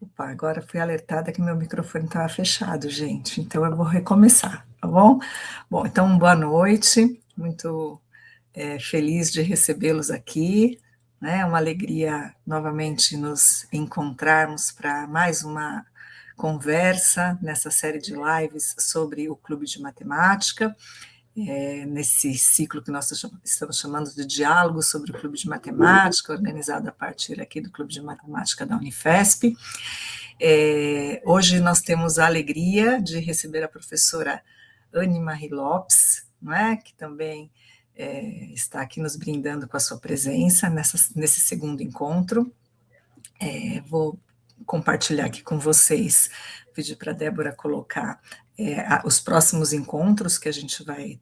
Opa, agora fui alertada que meu microfone estava fechado, gente, então eu vou recomeçar, tá bom? Bom, então, boa noite, muito feliz de recebê-los aqui, né? É uma alegria novamente nos encontrarmos para mais uma conversa nessa série de lives sobre o Clube de Matemática, nesse ciclo que nós estamos chamando de Diálogo sobre o Clube de Matemática, organizado a partir aqui do Clube de Matemática da Unifesp. Hoje nós temos a alegria de receber a professora Anne Marie Lopes, não é? Que também está aqui nos brindando com a sua presença nesse segundo encontro. Vou compartilhar aqui com vocês, pedir para a Débora colocar os próximos encontros que a gente vai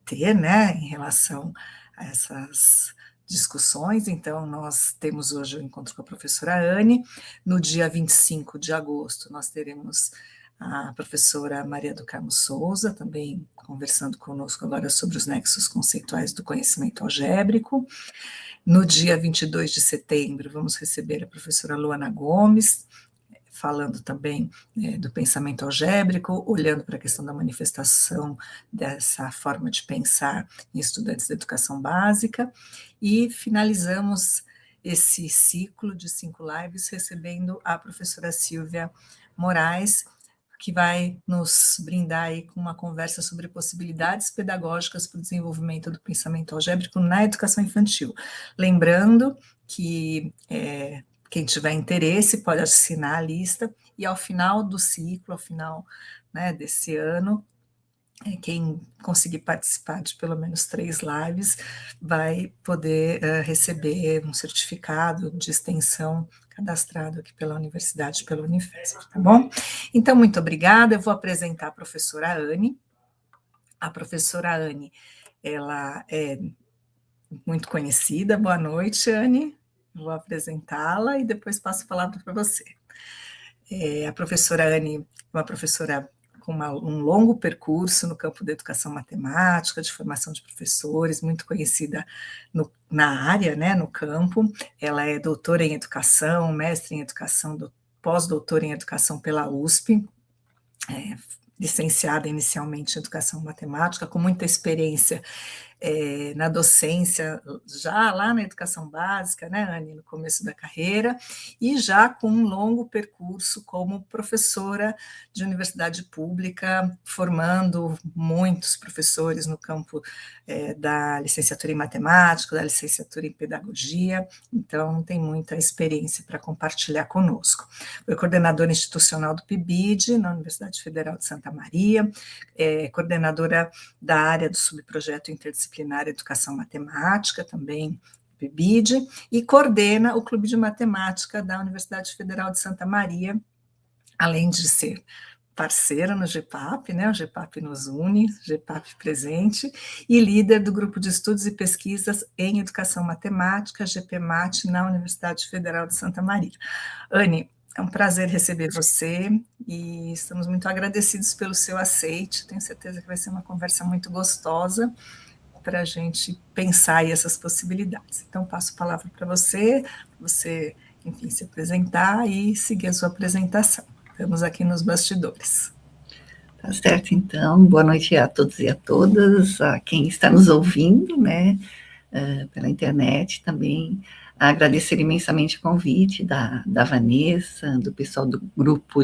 ter, né, em relação a essas discussões. Então, nós temos hoje o encontro com a professora Anne. No dia 25 de agosto, nós teremos a professora Maria do Carmo Souza, também conversando conosco agora sobre os nexos conceituais do conhecimento algébrico. No dia 22 de setembro, vamos receber a professora Luana Gomes, falando também do pensamento algébrico, olhando para a questão da manifestação dessa forma de pensar em estudantes da educação básica, e finalizamos esse ciclo de 5 lives recebendo a professora Silvia Moraes, que vai nos brindar aí com uma conversa sobre possibilidades pedagógicas para o desenvolvimento do pensamento algébrico na educação infantil. Lembrando que quem tiver interesse pode assinar a lista, e ao final do ciclo, ao final, né, desse ano, quem conseguir participar de pelo menos 3 lives vai poder receber um certificado de extensão cadastrado aqui pela Universidade, pela Unifesp, tá bom? Então, muito obrigada, eu vou apresentar a professora Anne. A professora Anne, ela é muito conhecida. Boa noite, Anne. Vou apresentá-la e depois passo a palavra para você. A professora Anne é uma professora com um longo percurso no campo da educação matemática, de formação de professores, muito conhecida na área, né, no campo. Ela é doutora em educação, mestre em educação, pós-doutora em educação pela USP, licenciada inicialmente em educação matemática, com muita experiência na docência, já lá na educação básica, né, Anne, no começo da carreira, e já com um longo percurso como professora de universidade pública, formando muitos professores no campo da licenciatura em matemática, da licenciatura em pedagogia, então tem muita experiência para compartilhar conosco. Foi coordenadora institucional do PIBID, na Universidade Federal de Santa Maria, coordenadora da área do subprojeto interdisciplinar Educação Matemática, também PIBID, e coordena o Clube de Matemática da Universidade Federal de Santa Maria, além de ser parceira no GPAP, né, o GPAP nos une, GPAP presente, e líder do Grupo de Estudos e Pesquisas em Educação Matemática, GPMAT, na Universidade Federal de Santa Maria. Anne, é um prazer receber você e estamos muito agradecidos pelo seu aceite. Tenho certeza que vai ser uma conversa muito gostosa para a gente pensar aí essas possibilidades. Então, passo a palavra para você, enfim, se apresentar e seguir a sua apresentação. Estamos aqui nos bastidores. Tá certo, então. Boa noite a todos e a todas, a quem está nos ouvindo, né, pela internet também. Agradecer imensamente o convite da Vanessa, do pessoal do grupo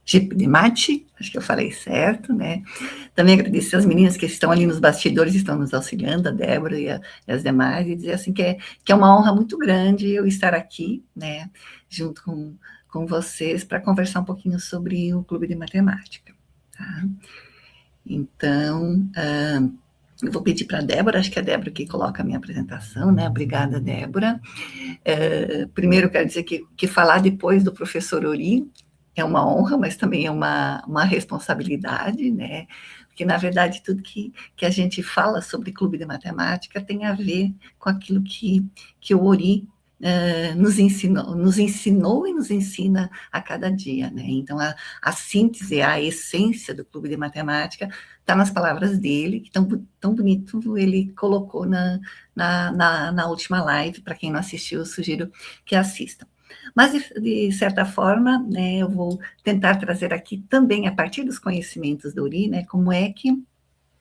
GPMAT, acho que eu falei certo, né? Também agradecer as meninas que estão ali nos bastidores, estão nos auxiliando, a Débora e as demais, e dizer assim que é uma honra muito grande eu estar aqui, né, junto com vocês para conversar um pouquinho sobre o Clube de Matemática. Tá? Então, eu vou pedir para a Débora, acho que é a Débora que coloca a minha apresentação, né? Obrigada, Débora. Primeiro, quero dizer que falar depois do professor Ori é uma honra, mas também é uma responsabilidade, né? Porque, na verdade, tudo que a gente fala sobre Clube de Matemática tem a ver com aquilo que o Ori nos ensinou e nos ensina a cada dia, né? Então, a síntese, a essência do Clube de Matemática está nas palavras dele, que tão bonito ele colocou na última live. Para quem não assistiu, eu sugiro que assistam. Mas, de certa forma, né, eu vou tentar trazer aqui também, a partir dos conhecimentos do Uri, né, como é que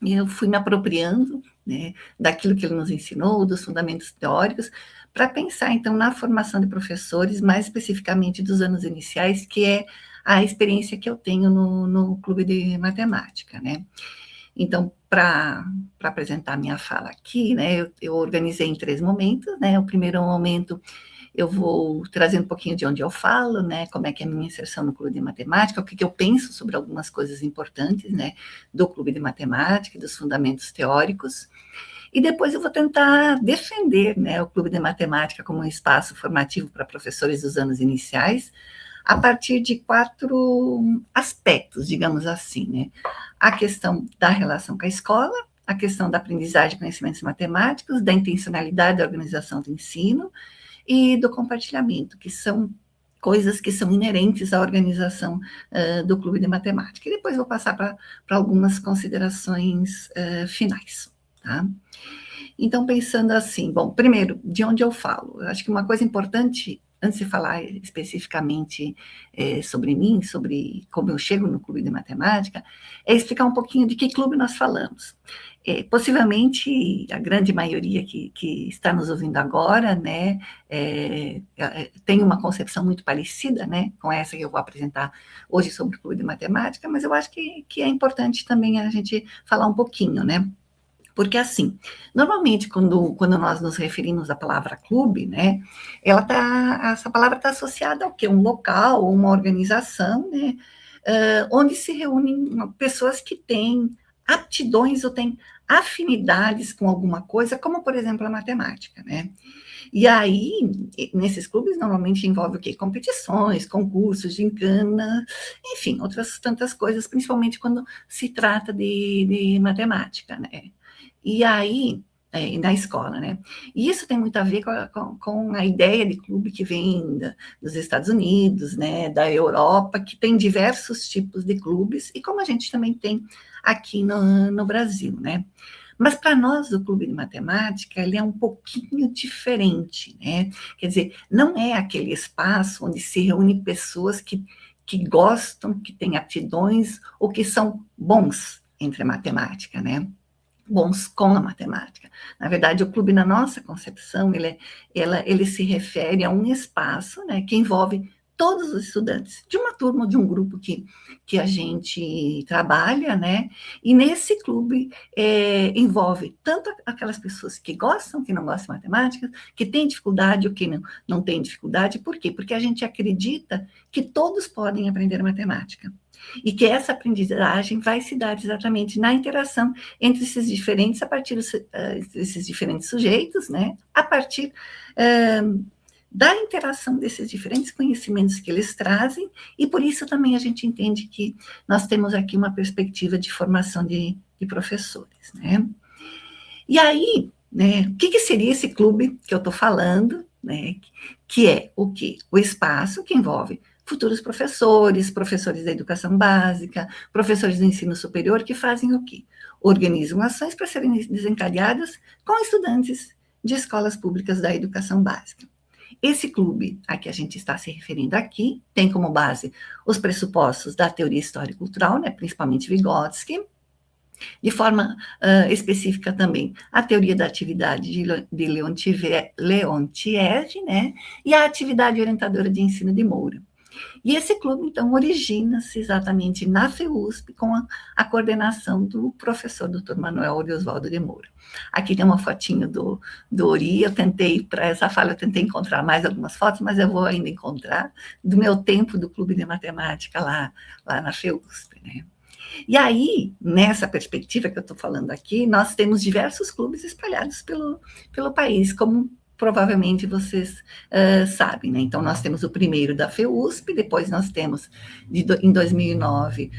eu fui me apropriando, né, daquilo que ele nos ensinou, dos fundamentos teóricos, para pensar, então, na formação de professores, mais especificamente dos anos iniciais, que é a experiência que eu tenho no clube de matemática, né. Então, para apresentar minha fala aqui, né, eu organizei em 3 momentos, né. O primeiro momento eu vou trazer um pouquinho de onde eu falo, né, como é que é a minha inserção no clube de matemática, o que, que eu penso sobre algumas coisas importantes, né, do clube de matemática, dos fundamentos teóricos, e depois eu vou tentar defender, né, o clube de matemática como um espaço formativo para professores dos anos iniciais, a partir de 4 aspectos, digamos assim, né, a questão da relação com a escola, a questão da aprendizagem de conhecimentos matemáticos, da intencionalidade da organização do ensino, e do compartilhamento, que são coisas que são inerentes à organização do clube de matemática. E depois vou passar para algumas considerações finais, tá? Então, pensando assim, bom, primeiro, de onde eu falo? Eu acho que uma coisa importante, antes de falar especificamente sobre mim, sobre como eu chego no clube de matemática, é explicar um pouquinho de que clube nós falamos. Possivelmente, a grande maioria que está nos ouvindo agora, né, tem uma concepção muito parecida, né, com essa que eu vou apresentar hoje sobre o clube de matemática, mas eu acho que é importante também a gente falar um pouquinho, né, porque, assim, normalmente, quando nós nos referimos à palavra clube, né, essa palavra está associada ao quê? Um local, uma organização, né, onde se reúnem pessoas que têm aptidões ou têm afinidades com alguma coisa, como, por exemplo, a matemática, né? E aí, nesses clubes, normalmente envolve o quê? Competições, concursos, gincana, enfim, outras tantas coisas, principalmente quando se trata de matemática, né? E aí, na escola, né? E isso tem muito a ver com a ideia de clube que vem dos Estados Unidos, né? Da Europa, que tem diversos tipos de clubes, e como a gente também tem aqui no Brasil, né? Mas para nós, do Clube de Matemática, ele é um pouquinho diferente, né? Quer dizer, não é aquele espaço onde se reúnem pessoas que gostam, que têm aptidões ou que são bons entre a matemática, né? Bons com a matemática. Na verdade, o clube, na nossa concepção, ele se refere a um espaço, né, que envolve todos os estudantes de uma turma, de um grupo que a gente trabalha, né, e nesse clube envolve tanto aquelas pessoas que gostam, que não gostam de matemática, que têm dificuldade ou que não têm dificuldade. Por quê? Porque a gente acredita que todos podem aprender matemática. E que essa aprendizagem vai se dar exatamente na interação entre esses diferentes, a partir desses diferentes sujeitos, né? A partir da interação desses diferentes conhecimentos que eles trazem, e por isso também a gente entende que nós temos aqui uma perspectiva de formação de professores, né? E aí, né, o que seria esse clube que eu estou falando, né? Que é o quê? O espaço que envolve futuros professores, professores da educação básica, professores do ensino superior, que fazem o quê? Organizam ações para serem desencadeadas com estudantes de escolas públicas da educação básica. Esse clube a que a gente está se referindo aqui tem como base os pressupostos da teoria histórico-cultural, né, principalmente Vygotsky, de forma específica também a teoria da atividade de Leontief, né, e a atividade orientadora de ensino de Moura. E esse clube, então, origina-se exatamente na FEUSP, com a coordenação do professor Dr. Manuel Oriosvaldo de Moura. Aqui tem uma fotinho do Ori, para essa fala eu tentei encontrar mais algumas fotos, mas eu vou ainda encontrar, do meu tempo do clube de matemática lá na FEUSP, né? E aí, nessa perspectiva que eu estou falando aqui, nós temos diversos clubes espalhados pelo país, como provavelmente vocês sabem, né? Então, nós temos o primeiro da FEUSP, depois nós temos, em 2009,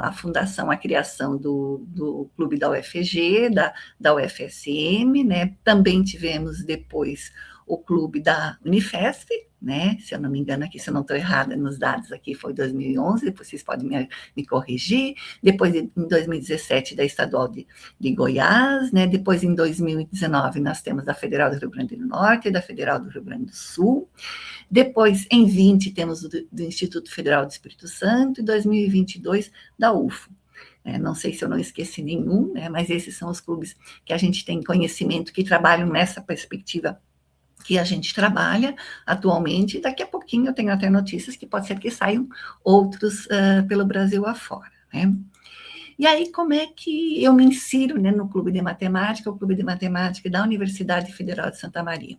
a fundação, a criação do clube da UFG, da UFSM, né? Também tivemos depois o clube da Unifesp, né? Se eu não me engano aqui, se eu não estou errada nos dados aqui, foi 2011, depois vocês podem me corrigir. Depois, em 2017, da Estadual de Goiás, né? Depois, em 2019, nós temos da Federal do Rio Grande do Norte e da Federal do Rio Grande do Sul. Depois, em 20, temos do Instituto Federal do Espírito Santo e 2022 da UFO. Não sei se eu não esqueci nenhum, né, mas esses são os clubes que a gente tem conhecimento, que trabalham nessa perspectiva que a gente trabalha atualmente. Daqui a pouquinho eu tenho até notícias que pode ser que saiam outros pelo Brasil afora, né? E aí, como é que eu me insiro, né, no Clube de Matemática, o Clube de Matemática da Universidade Federal de Santa Maria?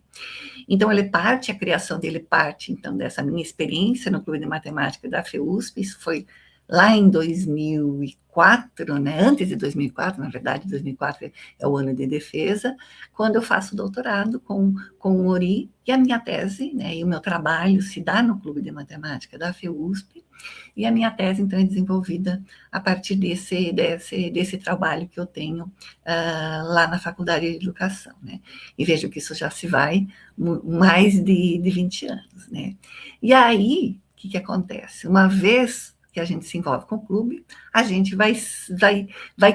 Então, a criação dele parte, então, dessa minha experiência no Clube de Matemática da FEUSP. Isso foi lá em 2004, né? Antes de 2004, na verdade, 2004 é o ano de defesa, quando eu faço doutorado com o Ori, e a minha tese, né, e o meu trabalho se dá no Clube de Matemática da FEUSP, e a minha tese, então, é desenvolvida a partir desse trabalho que eu tenho lá na Faculdade de Educação, né? E vejo que isso já se vai mais de 20 anos, né? E aí, o que acontece? Uma vez que a gente se envolve com o clube, a gente vai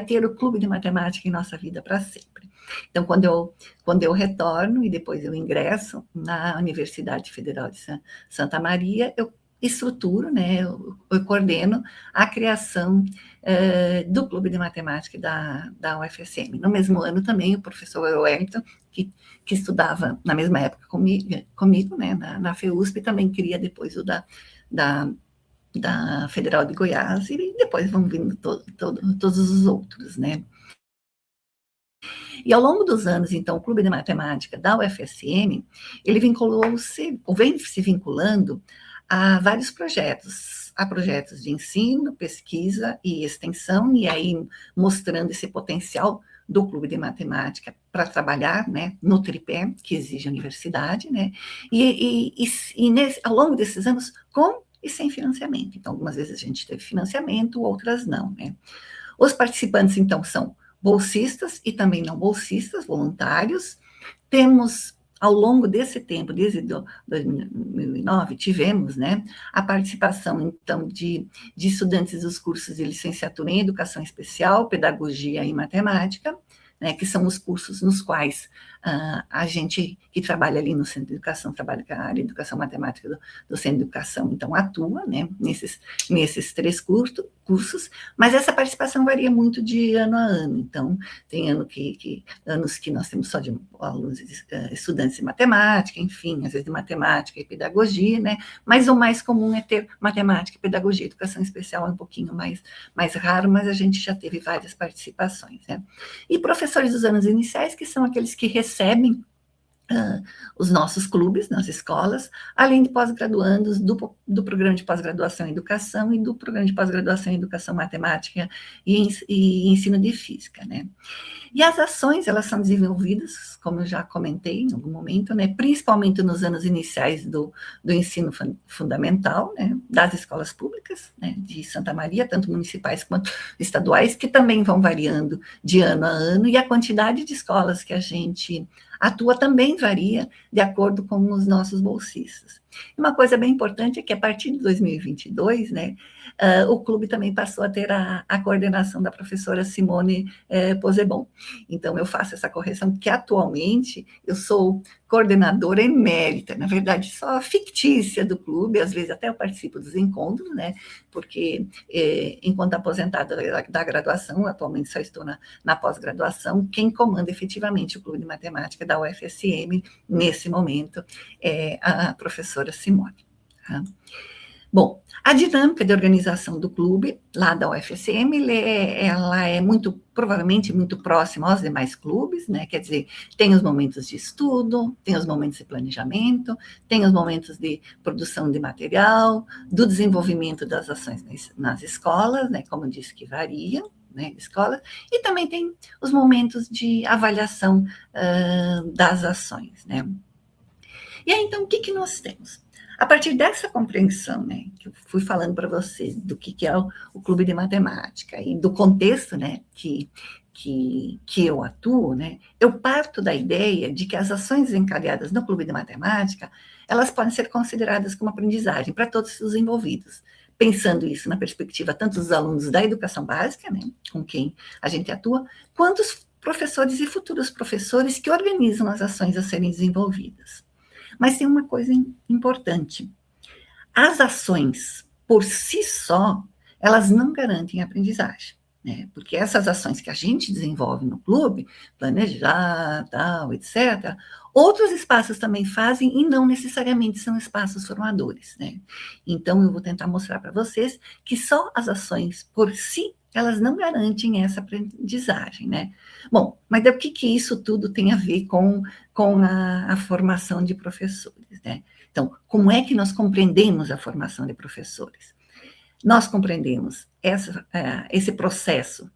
ter o Clube de Matemática em nossa vida para sempre. Então, quando eu retorno e depois eu ingresso na Universidade Federal de Santa Maria, eu estruturo, né, eu coordeno a criação do Clube de Matemática da UFSM. No mesmo ano também, o professor Wellington, que estudava na mesma época comigo, né, na FEUSP, também queria depois o da Federal de Goiás, e depois vão vindo todos os outros, né? E ao longo dos anos, então, o Clube de Matemática da UFSM, ele vem se vinculando a vários projetos, a projetos de ensino, pesquisa e extensão, e aí mostrando esse potencial do Clube de Matemática para trabalhar, né, no tripé que exige a universidade, né, ao longo desses anos, com e sem financiamento. Então, algumas vezes a gente teve financiamento, outras não, né. Os participantes, então, são bolsistas e também não bolsistas, voluntários. Temos, ao longo desse tempo, desde 2009, tivemos, né, a participação, então, de estudantes dos cursos de licenciatura em Educação Especial, Pedagogia e Matemática, né, que são os cursos nos quais a gente que trabalha ali no Centro de Educação, trabalha com a área de Educação Matemática do Centro de Educação, então atua, né, nesses 3 cursos, mas essa participação varia muito de ano a ano. Então, tem anos que nós temos só de alunos, estudantes de matemática, enfim, às vezes de matemática e pedagogia, né, mas o mais comum é ter matemática, pedagogia, educação especial é um pouquinho mais raro, mas a gente já teve várias participações, né. E professores dos anos iniciais, que são aqueles que recebem os nossos clubes nas escolas, além de pós-graduandos do programa de pós-graduação em educação e do programa de pós-graduação em educação matemática e ensino de física, né? E as ações, elas são desenvolvidas, como eu já comentei em algum momento, né, principalmente nos anos iniciais do ensino fundamental, né, das escolas públicas, né, de Santa Maria, tanto municipais quanto estaduais, que também vão variando de ano a ano, e a quantidade de escolas que a gente atua também varia de acordo com os nossos bolsistas. Uma coisa bem importante é que, a partir de 2022, né, o clube também passou a ter a coordenação da professora Simone Posebon. Então, eu faço essa correção, que atualmente eu sou coordenadora emérita, na verdade, só fictícia do clube, às vezes até eu participo dos encontros, né, porque enquanto aposentada da graduação, atualmente só estou na pós-graduação, quem comanda efetivamente o Clube de Matemática da UFSM, nesse momento, é a professora Simone. Tá? Bom, a dinâmica de organização do clube, lá da UFSM, ela é provavelmente muito próxima aos demais clubes, né? Quer dizer, tem os momentos de estudo, tem os momentos de planejamento, tem os momentos de produção de material, do desenvolvimento das ações nas escolas, né? Como eu disse, que varia, né, escola, e também tem os momentos de avaliação das ações, né? E aí, então, o que nós temos? A partir dessa compreensão, né, que eu fui falando para você, do que é o Clube de Matemática e do contexto, né, que que eu atuo, né, eu parto da ideia de que as ações desencadeadas no Clube de Matemática, elas podem ser consideradas como aprendizagem para todos os envolvidos. Pensando isso na perspectiva tanto dos alunos da educação básica, né, com quem a gente atua, quanto os professores e futuros professores que organizam as ações a serem desenvolvidas. Mas tem uma coisa importante. As ações, por si só, elas não garantem a aprendizagem, né? Porque essas ações que a gente desenvolve no clube, planejar, tal, etc., outros espaços também fazem e não necessariamente são espaços formadores, né? Então, eu vou tentar mostrar para vocês que só as ações por si, elas não garantem essa aprendizagem, né? Bom, mas o que isso tudo tem a ver com a formação de professores, né? Então, como é que nós compreendemos a formação de professores? Nós compreendemos esse processo,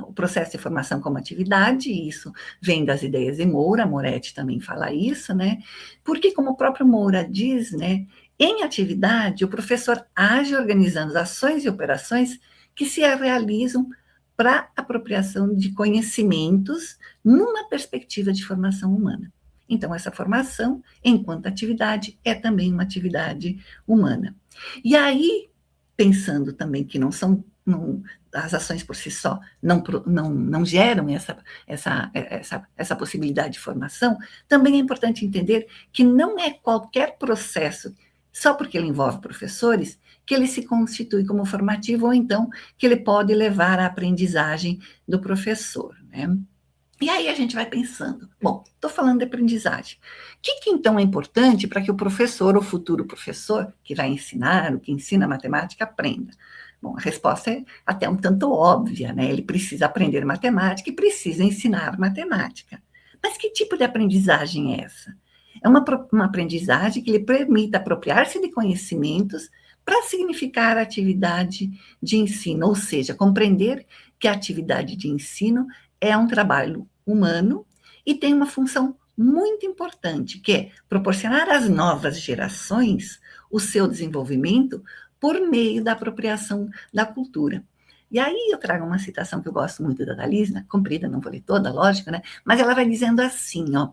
o processo de formação como atividade, e isso vem das ideias de Moura, Moretti também fala isso, né? Porque, como o próprio Moura diz, né, em atividade, o professor age organizando ações e operações que se realizam para apropriação de conhecimentos numa perspectiva de formação humana. Então, essa formação, enquanto atividade, é também uma atividade humana. E aí, pensando também que as ações por si só não geram essa possibilidade de formação, também é importante entender que não é qualquer processo, só porque ele envolve professores, que ele se constitui como formativo, ou então que ele pode levar à aprendizagem do professor, né? E aí a gente vai pensando, bom, estou falando de aprendizagem. O que então é importante para que o professor, ou futuro professor, que vai ensinar, o que ensina matemática, aprenda? Bom, a resposta é até um tanto óbvia, né? Ele precisa aprender matemática e precisa ensinar matemática. Mas que tipo de aprendizagem é essa? É uma aprendizagem que lhe permita apropriar-se de conhecimentos para significar a atividade de ensino, ou seja, compreender que a atividade de ensino é um trabalho humano e tem uma função muito importante, que é proporcionar às novas gerações o seu desenvolvimento por meio da apropriação da cultura. E aí eu trago uma citação que eu gosto muito da Thalisa, comprida, não vou ler toda, lógico, né? Mas ela vai dizendo assim, ó,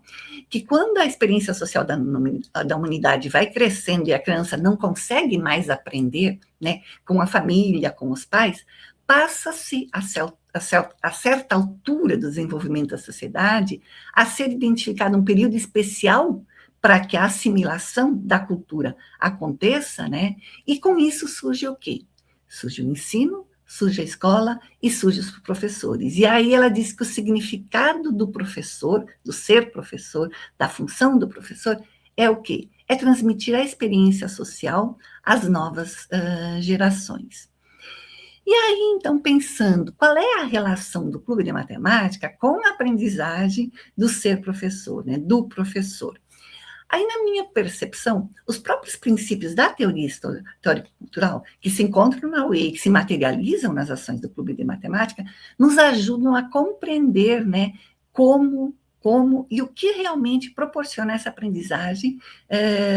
que quando a experiência social da humanidade vai crescendo e a criança não consegue mais aprender, né, com a família, com os pais, passa-se a certa altura do desenvolvimento da sociedade a ser identificado um período especial para que a assimilação da cultura aconteça, né? E com isso surge o quê? Surge o ensino, surge a escola e surge os professores. E aí ela diz que o significado do professor, do ser professor, da função do professor, é o quê? É transmitir a experiência social às novas gerações. E aí, então, pensando, qual é a relação do Clube de Matemática com a aprendizagem do ser professor, né, do professor? Aí, na minha percepção, os próprios princípios da teoria cultural, que se encontram na UEI, que se materializam nas ações do Clube de Matemática, nos ajudam a compreender, né, como e o que realmente proporciona essa aprendizagem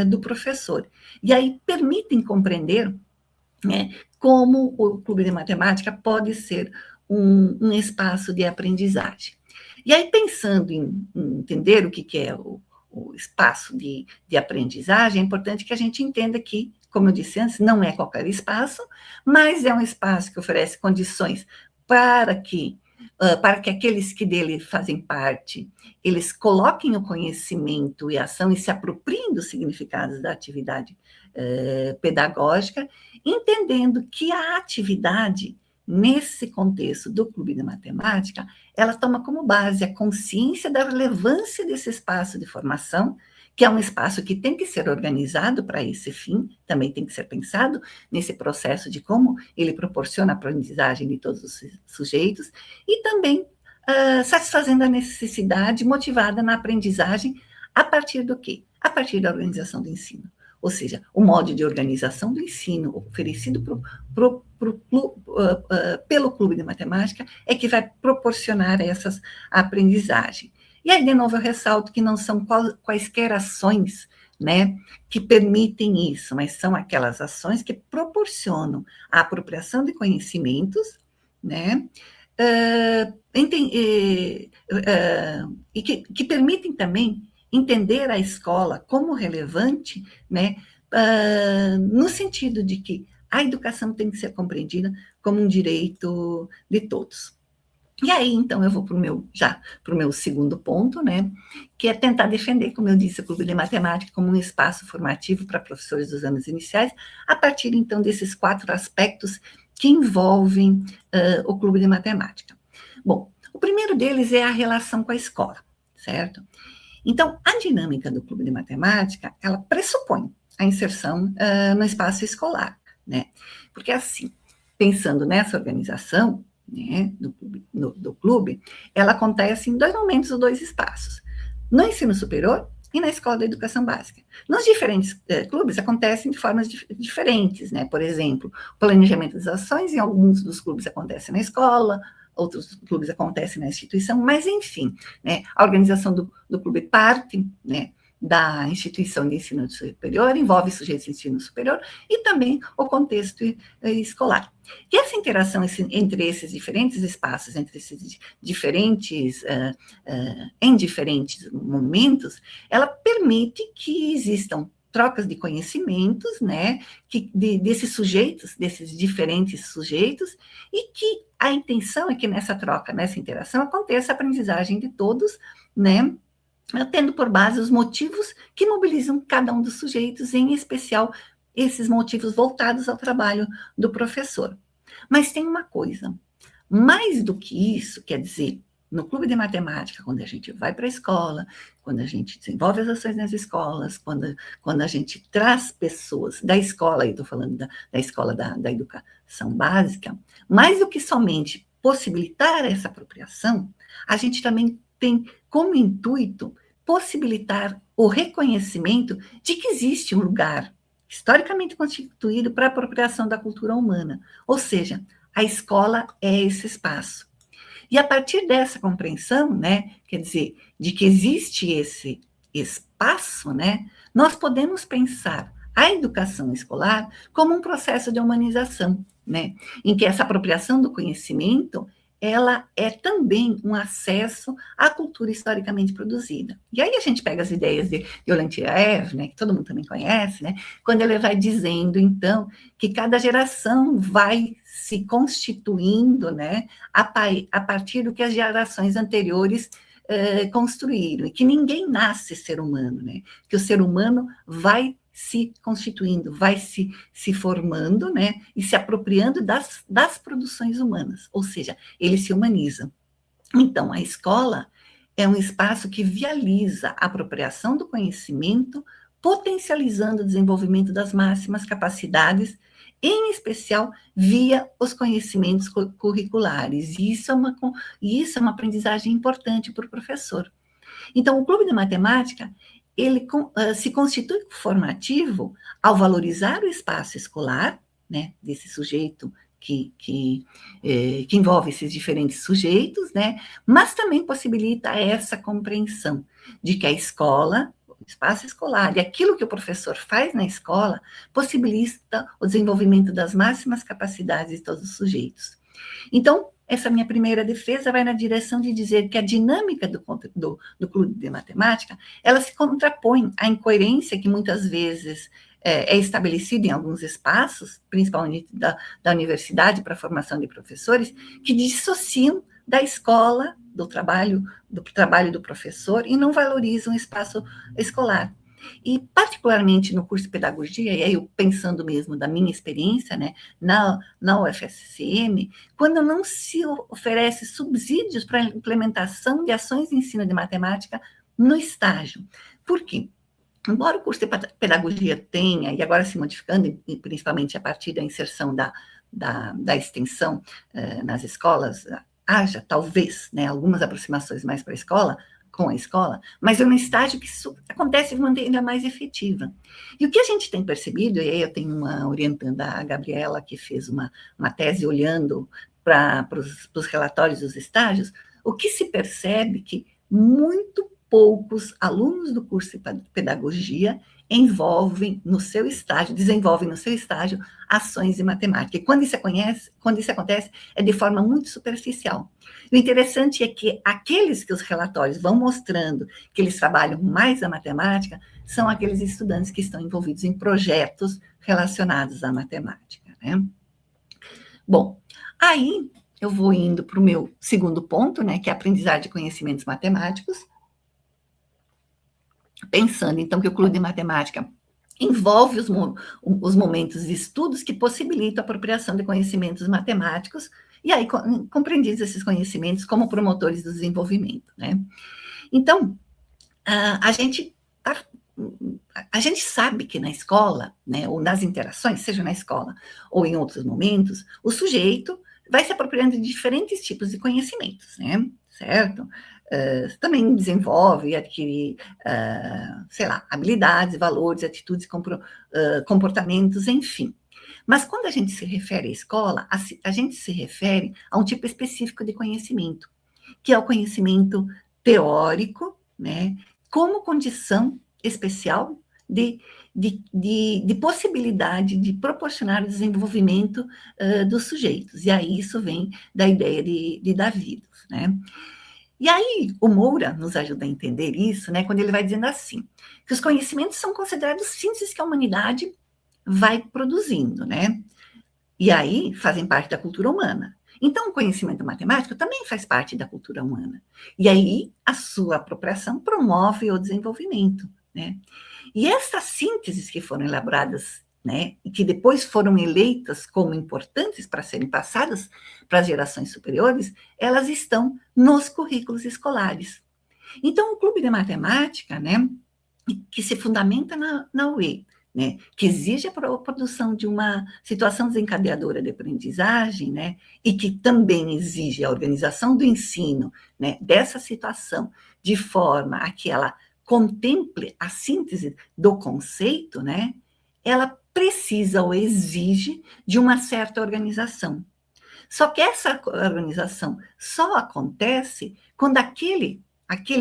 do professor. E aí permitem compreender, né, como o Clube de Matemática pode ser um espaço de aprendizagem. E aí, pensando em entender o que é o espaço de aprendizagem, é importante que a gente entenda que, como eu disse antes, não é qualquer espaço, mas é um espaço que oferece condições para que aqueles que dele fazem parte, eles coloquem o conhecimento e ação e se apropriem dos significados da atividade pedagógica, entendendo que a atividade, nesse contexto do Clube de Matemática, ela toma como base a consciência da relevância desse espaço de formação, que é um espaço que tem que ser organizado para esse fim, também tem que ser pensado nesse processo de como ele proporciona a aprendizagem de todos os sujeitos, e também satisfazendo a necessidade motivada na aprendizagem a partir do quê? A partir da organização do ensino. Ou seja, o modo de organização do ensino oferecido pelo Clube de Matemática é que vai proporcionar essas aprendizagens. E aí, de novo, eu ressalto que não são quaisquer ações, né, que permitem isso, mas são aquelas ações que proporcionam a apropriação de conhecimentos, né, e que permitem também entender a escola como relevante, né, no sentido de que a educação tem que ser compreendida como um direito de todos. E aí, então, eu vou para o meu segundo ponto, né, que é tentar defender, como eu disse, o Clube de Matemática como um espaço formativo para professores dos anos iniciais, a partir, então, desses 4 aspectos que envolvem o Clube de Matemática. Bom, o primeiro deles é a relação com a escola, certo? Então, a dinâmica do Clube de Matemática, ela pressupõe a inserção no espaço escolar, né? Porque, assim, pensando nessa organização, né, do clube, ela acontece em 2 momentos ou 2 espaços. No ensino superior e na escola da educação básica. Nos diferentes clubes acontecem de formas diferentes, né? Por exemplo, o planejamento das ações em alguns dos clubes acontece na escola, outros clubes acontecem na instituição, mas enfim, né, a organização do clube parte, né, da instituição de ensino superior, envolve sujeitos de ensino superior e também o contexto escolar. E essa interação entre esses diferentes espaços, entre esses diferentes, em diferentes momentos, ela permite que existam trocas de conhecimentos, né, desses sujeitos, desses diferentes sujeitos, e que a intenção é que nessa troca, nessa interação, aconteça a aprendizagem de todos, né, tendo por base os motivos que mobilizam cada um dos sujeitos, em especial esses motivos voltados ao trabalho do professor. Mas tem uma coisa, mais do que isso, quer dizer, no clube de matemática, quando a gente vai para a escola, quando a gente desenvolve as ações nas escolas, quando a gente traz pessoas da escola, e estou falando da escola da educação básica, mais do que somente possibilitar essa apropriação, a gente também tem como intuito possibilitar o reconhecimento de que existe um lugar historicamente constituído para a apropriação da cultura humana, ou seja, a escola é esse espaço. E a partir dessa compreensão, né, quer dizer, de que existe esse espaço, né, nós podemos pensar a educação escolar como um processo de humanização, né, em que essa apropriação do conhecimento ela é também um acesso à cultura historicamente produzida. E aí a gente pega as ideias de Ollantiev, né, que todo mundo também conhece, né, quando ele vai dizendo, então, que cada geração vai se constituindo, né, a partir do que as gerações anteriores construíram, e que ninguém nasce ser humano, né, que o ser humano vai se constituindo, vai se formando, né, e se apropriando das produções humanas, ou seja, ele se humaniza. Então, a escola é um espaço que vializa a apropriação do conhecimento, potencializando o desenvolvimento das máximas capacidades, em especial via os conhecimentos curriculares, e isso é uma aprendizagem importante para o professor. Então, o Clube de Matemática ele se constitui formativo ao valorizar o espaço escolar, né, desse sujeito que envolve esses diferentes sujeitos, né, mas também possibilita essa compreensão de que a escola, o espaço escolar e aquilo que o professor faz na escola possibilita o desenvolvimento das máximas capacidades de todos os sujeitos. Então, essa minha primeira defesa vai na direção de dizer que a dinâmica do clube de matemática, ela se contrapõe à incoerência que muitas vezes é estabelecida em alguns espaços, principalmente da universidade para a formação de professores, que dissociam da escola, do trabalho do professor, e não valorizam o espaço escolar. E, particularmente no curso de pedagogia, e aí eu pensando mesmo da minha experiência, né, na UFSM, quando não se oferece subsídios para a implementação de ações de ensino de matemática no estágio. Por quê? Embora o curso de pedagogia tenha, e agora se modificando, principalmente a partir da inserção da extensão nas escolas, haja, talvez, né, algumas aproximações mais para a escola, com a escola, mas é um estágio que isso acontece de maneira ainda mais efetiva. E o que a gente tem percebido, e aí eu tenho uma orientanda, a Gabriela, que fez uma tese olhando para os relatórios dos estágios, o que se percebe que muito poucos alunos do curso de pedagogia desenvolvem no seu estágio ações de matemática. E quando isso acontece, é de forma muito superficial. O interessante é que aqueles que os relatórios vão mostrando que eles trabalham mais a matemática são aqueles estudantes que estão envolvidos em projetos relacionados à matemática, né? Bom, aí eu vou indo para o meu segundo ponto, né, que é a aprendizagem de conhecimentos matemáticos, pensando, então, que o Clube de Matemática envolve os momentos de estudos que possibilitam a apropriação de conhecimentos matemáticos, e aí compreendidos esses conhecimentos como promotores do desenvolvimento, né? Então, a gente sabe que na escola, né, ou nas interações, seja na escola ou em outros momentos, o sujeito vai se apropriando de diferentes tipos de conhecimentos, né? Certo? Também desenvolve e adquire, sei lá, habilidades, valores, atitudes, comportamentos, enfim. Mas quando a gente se refere à escola, a gente se refere a um tipo específico de conhecimento, que é o conhecimento teórico, né, como condição especial de possibilidade de proporcionar o desenvolvimento dos sujeitos. E aí isso vem da ideia de Davidos, né? E aí o Moura nos ajuda a entender isso, né, quando ele vai dizendo assim, que os conhecimentos são considerados sínteses que a humanidade vai produzindo, né? E aí fazem parte da cultura humana. Então, o conhecimento matemático também faz parte da cultura humana. E aí, a sua apropriação promove o desenvolvimento, né? E essas sínteses que foram elaboradas, né, e que depois foram eleitas como importantes para serem passadas para as gerações superiores, elas estão nos currículos escolares. Então, o Clube de Matemática, né, que se fundamenta na UE, né, que exige a produção de uma situação desencadeadora de aprendizagem, né, e que também exige a organização do ensino, né, dessa situação, de forma a que ela contemple a síntese do conceito, né, ela precisa ou exige de uma certa organização. Só que essa organização só acontece quando aquele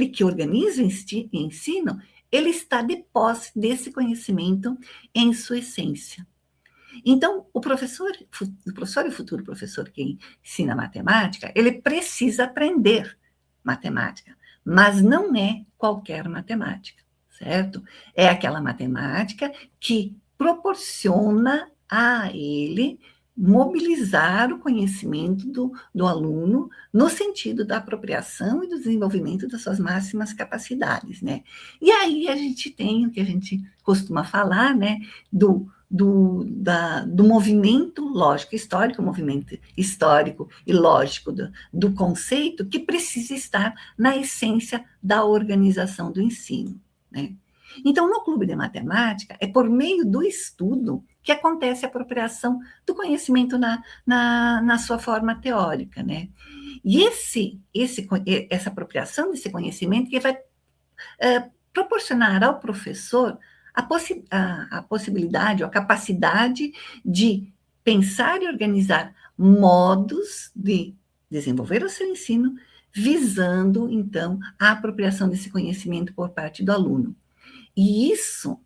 que organiza o ensino, ele está de posse desse conhecimento em sua essência. Então, o professor e futuro professor que ensina matemática, ele precisa aprender matemática, mas não é qualquer matemática, certo? É aquela matemática que proporciona a ele mobilizar o conhecimento do aluno no sentido da apropriação e do desenvolvimento das suas máximas capacidades, né? E aí a gente tem o que a gente costuma falar, né, do movimento lógico histórico, movimento histórico e lógico do conceito que precisa estar na essência da organização do ensino, né? Então, no Clube de Matemática, é por meio do estudo que acontece a apropriação do conhecimento na sua forma teórica, né? E essa apropriação desse conhecimento que vai proporcionar ao professor a possibilidade ou a capacidade de pensar e organizar modos de desenvolver o seu ensino, visando, então, a apropriação desse conhecimento por parte do aluno. E isso,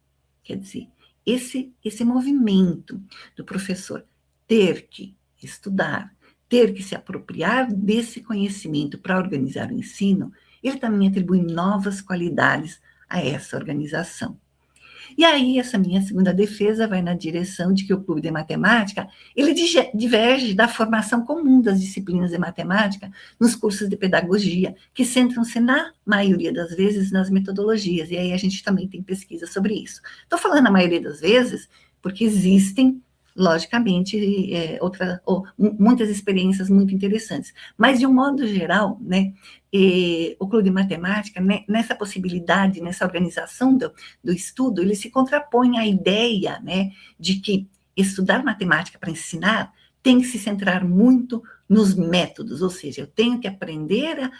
quer dizer, esse movimento do professor ter que estudar, ter que se apropriar desse conhecimento para organizar o ensino, ele também atribui novas qualidades a essa organização. E aí, essa minha segunda defesa vai na direção de que o Clube de Matemática, ele diverge da formação comum das disciplinas de matemática nos cursos de pedagogia, que centram-se, na maioria das vezes, nas metodologias, e aí a gente também tem pesquisa sobre isso. Estou falando a maioria das vezes, porque existem, logicamente, muitas experiências muito interessantes, mas, de um modo geral, né, o Clube de Matemática, né, nessa possibilidade, nessa organização do estudo, ele se contrapõe à ideia, né, de que estudar matemática para ensinar tem que se centrar muito nos métodos, ou seja, eu tenho que aprender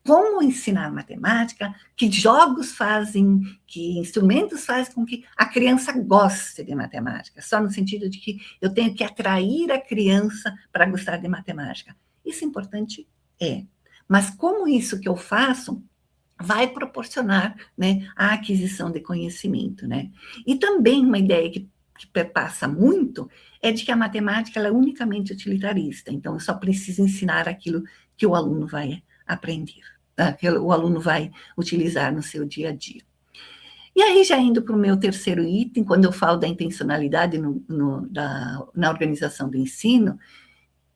como ensinar matemática, que jogos fazem, que instrumentos fazem com que a criança goste de matemática, só no sentido de que eu tenho que atrair a criança para gostar de matemática. Isso é importante? É. Mas como isso que eu faço vai proporcionar, né, a aquisição de conhecimento, né? E também uma ideia que perpassa muito é de que a matemática ela é unicamente utilitarista, então eu só preciso ensinar aquilo que o aluno vai aprender, tá? Que o aluno vai utilizar no seu dia a dia. E aí, já indo para o meu terceiro item, quando eu falo da intencionalidade na organização do ensino,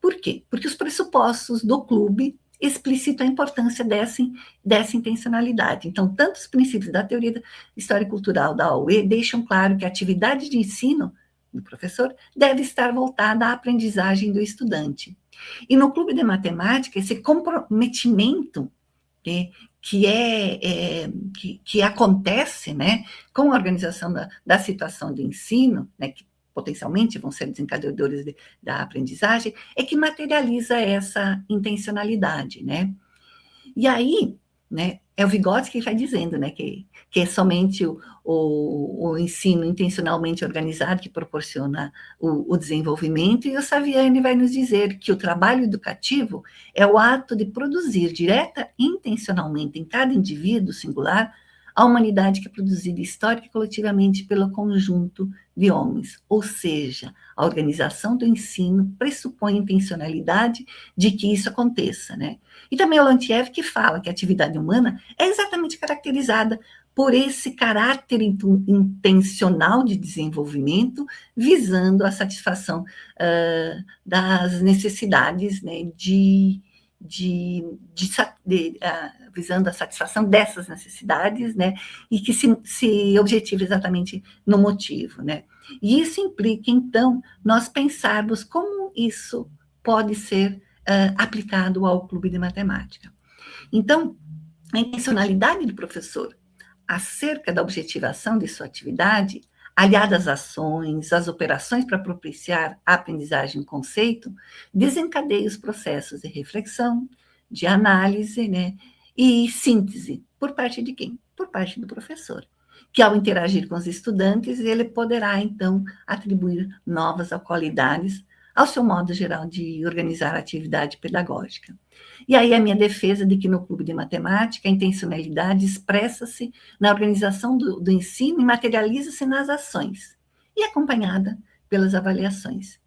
por quê? Porque os pressupostos do clube explicitam a importância dessa intencionalidade. Então, tanto os princípios da teoria da história cultural da UE deixam claro que a atividade de ensino do professor deve estar voltada à aprendizagem do estudante. E no clube de matemática, esse comprometimento, né, que acontece, né, com a organização da situação de ensino, né, que potencialmente vão ser desencadeadores da aprendizagem, é que materializa essa intencionalidade, né? E aí, né, é o Vygotsky que vai dizendo, né, que é somente o ensino intencionalmente organizado que proporciona o desenvolvimento, e o Saviani vai nos dizer que o trabalho educativo é o ato de produzir direta e intencionalmente em cada indivíduo singular a humanidade que é produzida histórica e coletivamente pelo conjunto de homens. Ou seja, a organização do ensino pressupõe a intencionalidade de que isso aconteça, né? E também o Lantiev que fala que a atividade humana é exatamente caracterizada por esse caráter intencional de desenvolvimento, visando a satisfação das necessidades, né, visando a satisfação dessas necessidades, né, e que se objetiva exatamente no motivo, né. E isso implica, então, nós pensarmos como isso pode ser aplicado ao clube de matemática. Então, a intencionalidade do professor acerca da objetivação de sua atividade, aliada às ações, às operações para propiciar a aprendizagem em conceito, desencadeia os processos de reflexão, de análise, né, e síntese. Por parte de quem? Por parte do professor, que ao interagir com os estudantes, ele poderá, então, atribuir novas qualidades ao seu modo geral de organizar a atividade pedagógica. E aí a minha defesa de que no clube de matemática a intencionalidade expressa-se na organização do ensino e materializa-se nas ações, e acompanhada pelas avaliações.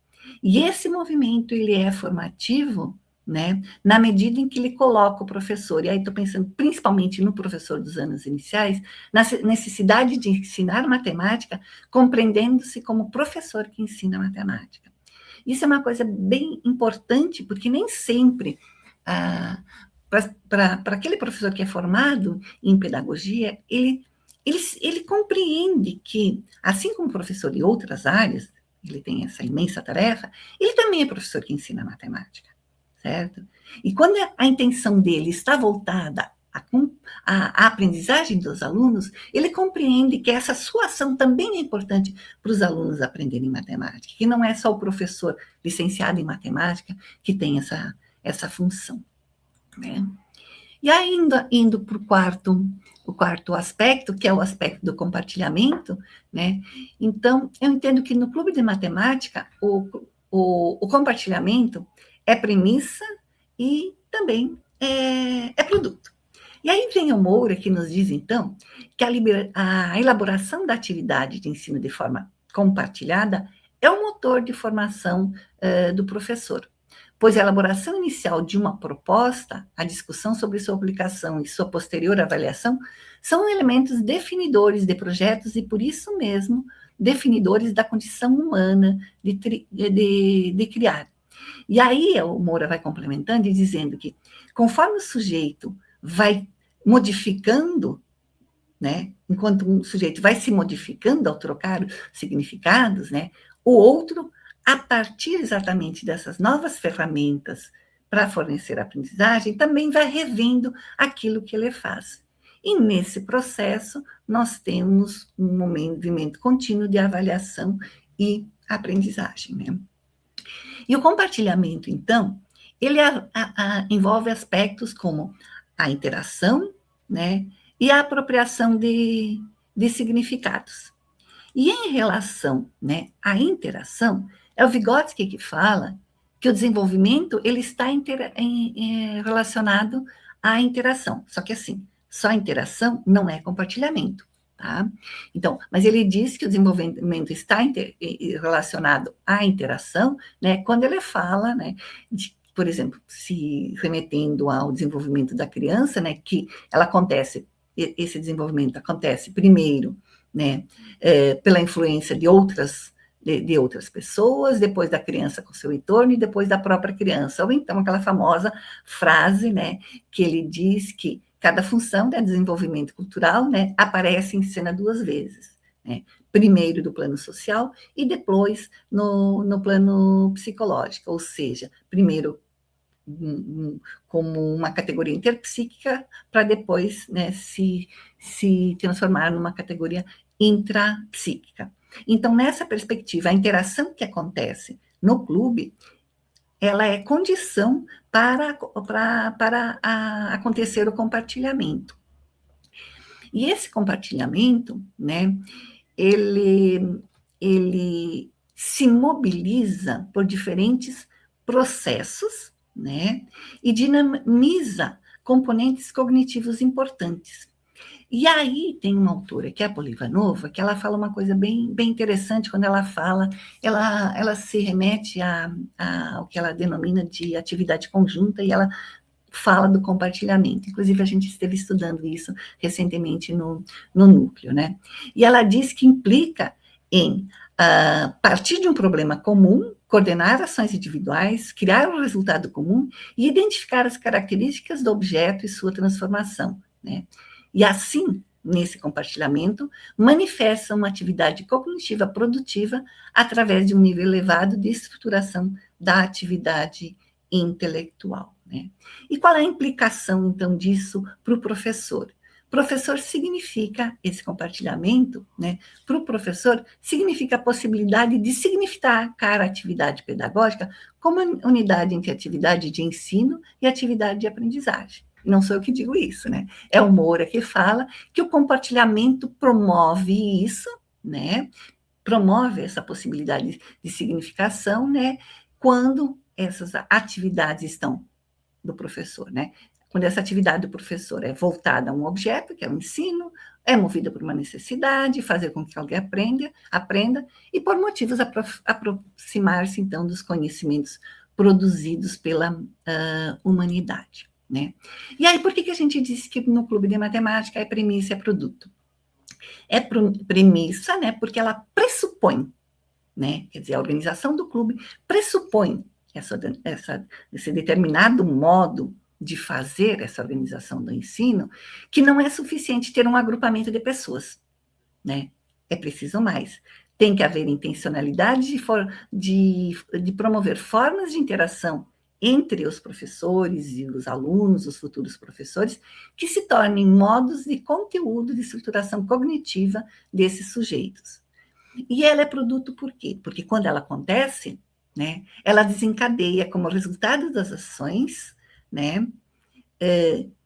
E esse movimento, ele é formativo, né, na medida em que ele coloca o professor, e aí estou pensando principalmente no professor dos anos iniciais, na necessidade de ensinar matemática, compreendendo-se como professor que ensina matemática. Isso é uma coisa bem importante, porque nem sempre, para aquele professor que é formado em pedagogia, ele compreende que, assim como o professor de outras áreas, ele tem essa imensa tarefa, ele também é professor que ensina matemática, certo? E quando a intenção dele está voltada a aprendizagem dos alunos, ele compreende que essa sua ação também é importante para os alunos aprenderem matemática, que não é só o professor licenciado em matemática que tem essa função, né? E ainda indo para o quarto aspecto, que é o aspecto do compartilhamento, né? Então, eu entendo que no clube de matemática, o compartilhamento é premissa e também é produto. E aí vem o Moura, que nos diz, então, que a elaboração da atividade de ensino de forma compartilhada é o motor de formação do professor, pois a elaboração inicial de uma proposta, a discussão sobre sua aplicação e sua posterior avaliação são elementos definidores de projetos e, por isso mesmo, definidores da condição humana de criar. E aí o Moura vai complementando e dizendo que, conforme o sujeito vai modificando, né, enquanto um sujeito vai se modificando ao trocar significados, né, o outro, a partir exatamente dessas novas ferramentas para fornecer a aprendizagem, também vai revendo aquilo que ele faz. E nesse processo, nós temos um movimento contínuo de avaliação e aprendizagem, né? E o compartilhamento, então, ele envolve aspectos como a interação, né, e a apropriação de significados. E em relação, né, à interação, é o Vygotsky que fala que o desenvolvimento ele está relacionado à interação. Só que assim, Só interação não é compartilhamento, tá? Então, mas ele diz que o desenvolvimento está relacionado à interação, né, quando ele fala, né, de, por exemplo, se remetendo ao desenvolvimento da criança, né, que ela acontece, esse desenvolvimento acontece primeiro, né, pela influência de outras pessoas, depois da criança com seu entorno e depois da própria criança. Ou então aquela famosa frase, né, que ele diz que cada função de desenvolvimento cultural, né, aparece em cena 2 vezes, né? Primeiro do plano social e depois no plano psicológico, ou seja, primeiro como uma categoria interpsíquica, para depois, né, se transformar numa categoria intrapsíquica. Então, nessa perspectiva, a interação que acontece no clube, ela é condição para acontecer o compartilhamento. E esse compartilhamento, né, ele se mobiliza por diferentes processos, né, e dinamiza componentes cognitivos importantes. E aí tem uma autora, que é a Polivanova, que ela fala uma coisa bem interessante quando ela fala, ela se remete ao que ela denomina de atividade conjunta, e ela fala do compartilhamento. Inclusive, a gente esteve estudando isso recentemente no núcleo, né? E ela diz que implica em partir de um problema comum, coordenar ações individuais, criar um resultado comum e identificar as características do objeto e sua transformação, né? E assim, nesse compartilhamento, manifesta uma atividade cognitiva produtiva através de um nível elevado de estruturação da atividade intelectual, né? E qual é a implicação, então, disso para o professor? Professor significa, esse compartilhamento, né, para o professor, significa a possibilidade de significar a atividade pedagógica como unidade entre atividade de ensino e atividade de aprendizagem. Não sou eu que digo isso, né? É o Moura que fala que o compartilhamento promove isso, né? Promove essa possibilidade de significação, né? Quando essas atividades estão do professor, né? Quando essa atividade do professor é voltada a um objeto, que é o ensino, é movida por uma necessidade, fazer com que alguém aprenda, e por motivos aproximar-se, então, dos conhecimentos produzidos pela humanidade, né? E aí, por que a gente disse que no clube de matemática é premissa, é produto? É premissa, né? Porque ela pressupõe, né? Quer dizer, a organização do clube pressupõe esse determinado modo de fazer essa organização do ensino, que não é suficiente ter um agrupamento de pessoas, né? É preciso mais. Tem que haver intencionalidade de promover formas de interação entre os professores e os alunos, os futuros professores, que se tornem modos de conteúdo de estruturação cognitiva desses sujeitos. E ela é produto por quê? Porque quando ela acontece, né, ela desencadeia como resultado das ações, né,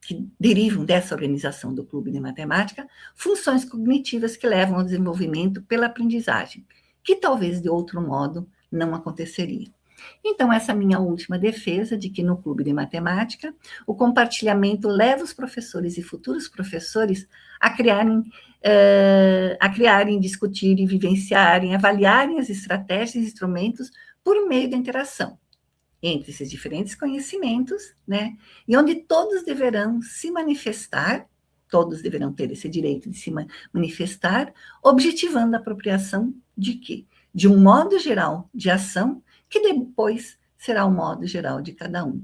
que derivam dessa organização do clube de matemática, funções cognitivas que levam ao desenvolvimento pela aprendizagem, que talvez de outro modo não aconteceria. Então, essa é a minha última defesa de que no clube de matemática, o compartilhamento leva os professores e futuros professores a criarem, discutirem, vivenciarem, avaliarem as estratégias e instrumentos por meio da interação entre esses diferentes conhecimentos, né? E onde todos deverão se manifestar, todos deverão ter esse direito de se manifestar, objetivando a apropriação de quê? De um modo geral de ação, que depois será o modo geral de cada um.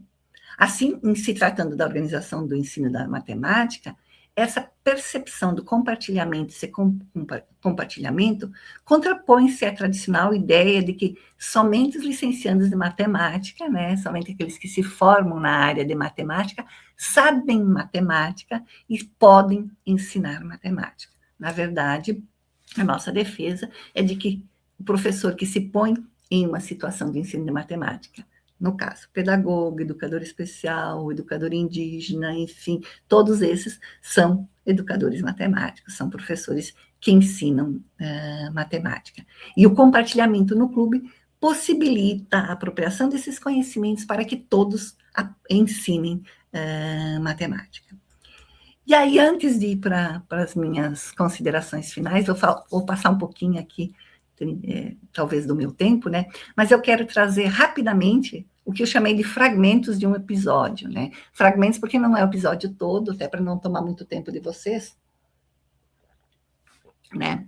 Assim, em se tratando da organização do ensino da matemática, essa percepção do compartilhamento, esse compartilhamento, contrapõe-se à tradicional ideia de que somente os licenciados de matemática, né, somente aqueles que se formam na área de matemática, sabem matemática e podem ensinar matemática. Na verdade, a nossa defesa é de que o professor que se põe em uma situação de ensino de matemática, no caso, pedagogo, educador especial, educador indígena, enfim, todos esses são educadores matemáticos, são professores que ensinam matemática. E o compartilhamento no clube possibilita a apropriação desses conhecimentos para que todos ensinem matemática. E aí, antes de ir para as minhas considerações finais, vou passar um pouquinho aqui, talvez do meu tempo, né? Mas eu quero trazer rapidamente o que eu chamei de fragmentos de um episódio, né? Fragmentos porque não é o episódio todo, até para não tomar muito tempo de vocês, né?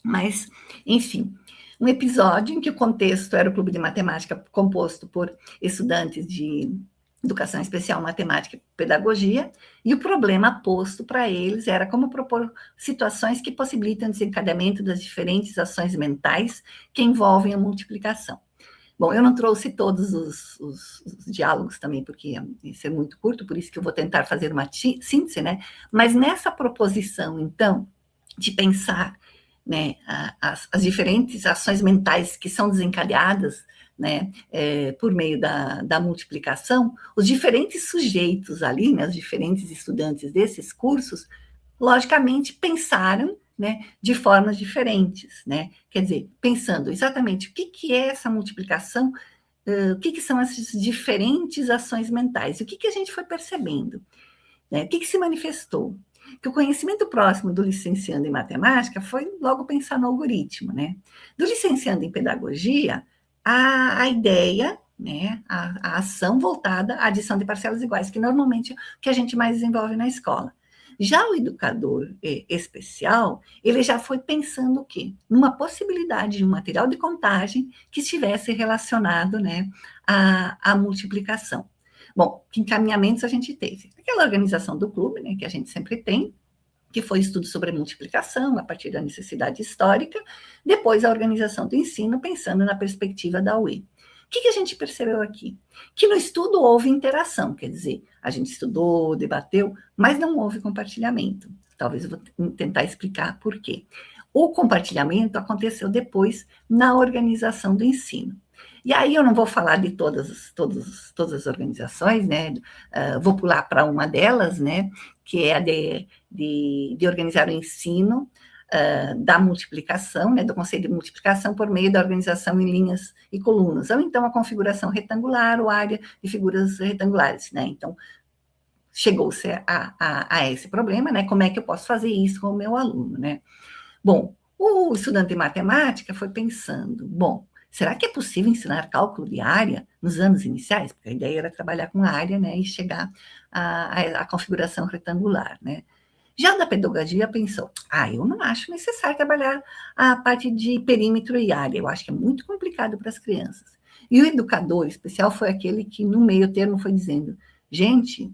Mas, enfim, um episódio em que o contexto era o clube de matemática composto por estudantes de educação especial, matemática e pedagogia, e o problema posto para eles era como propor situações que possibilitam o desencadeamento das diferentes ações mentais que envolvem a multiplicação. Bom, eu não trouxe todos os diálogos também, porque isso é muito curto, por isso que eu vou tentar fazer uma síntese, né? Mas nessa proposição, então, de pensar, né, as diferentes ações mentais que são desencadeadas, né, por meio da multiplicação, os diferentes sujeitos ali, né, os diferentes estudantes desses cursos, logicamente pensaram, né, de formas diferentes, né? Quer dizer, pensando exatamente o que é essa multiplicação, o que são essas diferentes ações mentais, o que a gente foi percebendo, né? O que se manifestou? Que o conhecimento próximo do licenciando em matemática foi logo pensar no algoritmo, né? Do licenciando em pedagogia, a ideia, né, a ação voltada à adição de parcelas iguais, que normalmente é o que a gente mais desenvolve na escola. Já o educador especial, ele já foi pensando o quê? Numa possibilidade de um material de contagem que estivesse relacionado, né, à multiplicação. Bom, que encaminhamentos a gente teve? Aquela organização do clube, né, que a gente sempre tem, que foi estudo sobre a multiplicação, a partir da necessidade histórica, depois a organização do ensino, pensando na perspectiva da UE. O que a gente percebeu aqui? Que no estudo houve interação, quer dizer, a gente estudou, debateu, mas não houve compartilhamento. Talvez eu vou tentar explicar por quê. O compartilhamento aconteceu depois na organização do ensino. E aí eu não vou falar de todas as organizações, né? Vou pular para uma delas, né? Que é a de organizar o ensino da multiplicação, né? Do conceito de multiplicação por meio da organização em linhas e colunas, ou então a configuração retangular ou área de figuras retangulares, né? Então, chegou-se a esse problema, né? Como é que eu posso fazer isso com o meu aluno, né? Bom, o estudante de matemática foi pensando, bom, será que é possível ensinar cálculo de área nos anos iniciais? Porque a ideia era trabalhar com a área, né, e chegar à configuração retangular, né? Já da pedagogia pensou, eu não acho necessário trabalhar a parte de perímetro e área, eu acho que é muito complicado para as crianças. E o educador especial foi aquele que, no meio termo, foi dizendo, gente,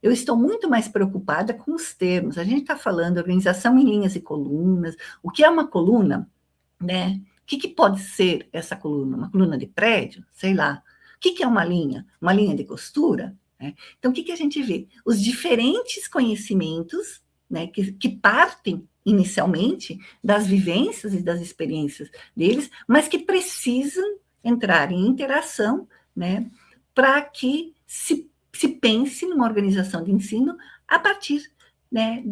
eu estou muito mais preocupada com os termos. A gente está falando organização em linhas e colunas. O que é uma coluna, né? O que pode ser essa coluna? Uma coluna de prédio? Sei lá. O que é uma linha? Uma linha de costura? Né? Então, o que a gente vê? Os diferentes conhecimentos, né, que partem inicialmente das vivências e das experiências deles, mas que precisam entrar em interação, né, para que se pense numa organização de ensino a partir, né,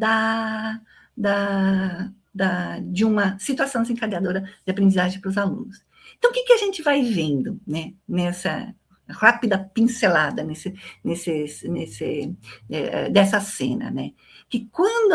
de uma situação desencadeadora de aprendizagem para os alunos. Então, o que a gente vai vendo, né, nessa rápida pincelada dessa cena, né? Que quando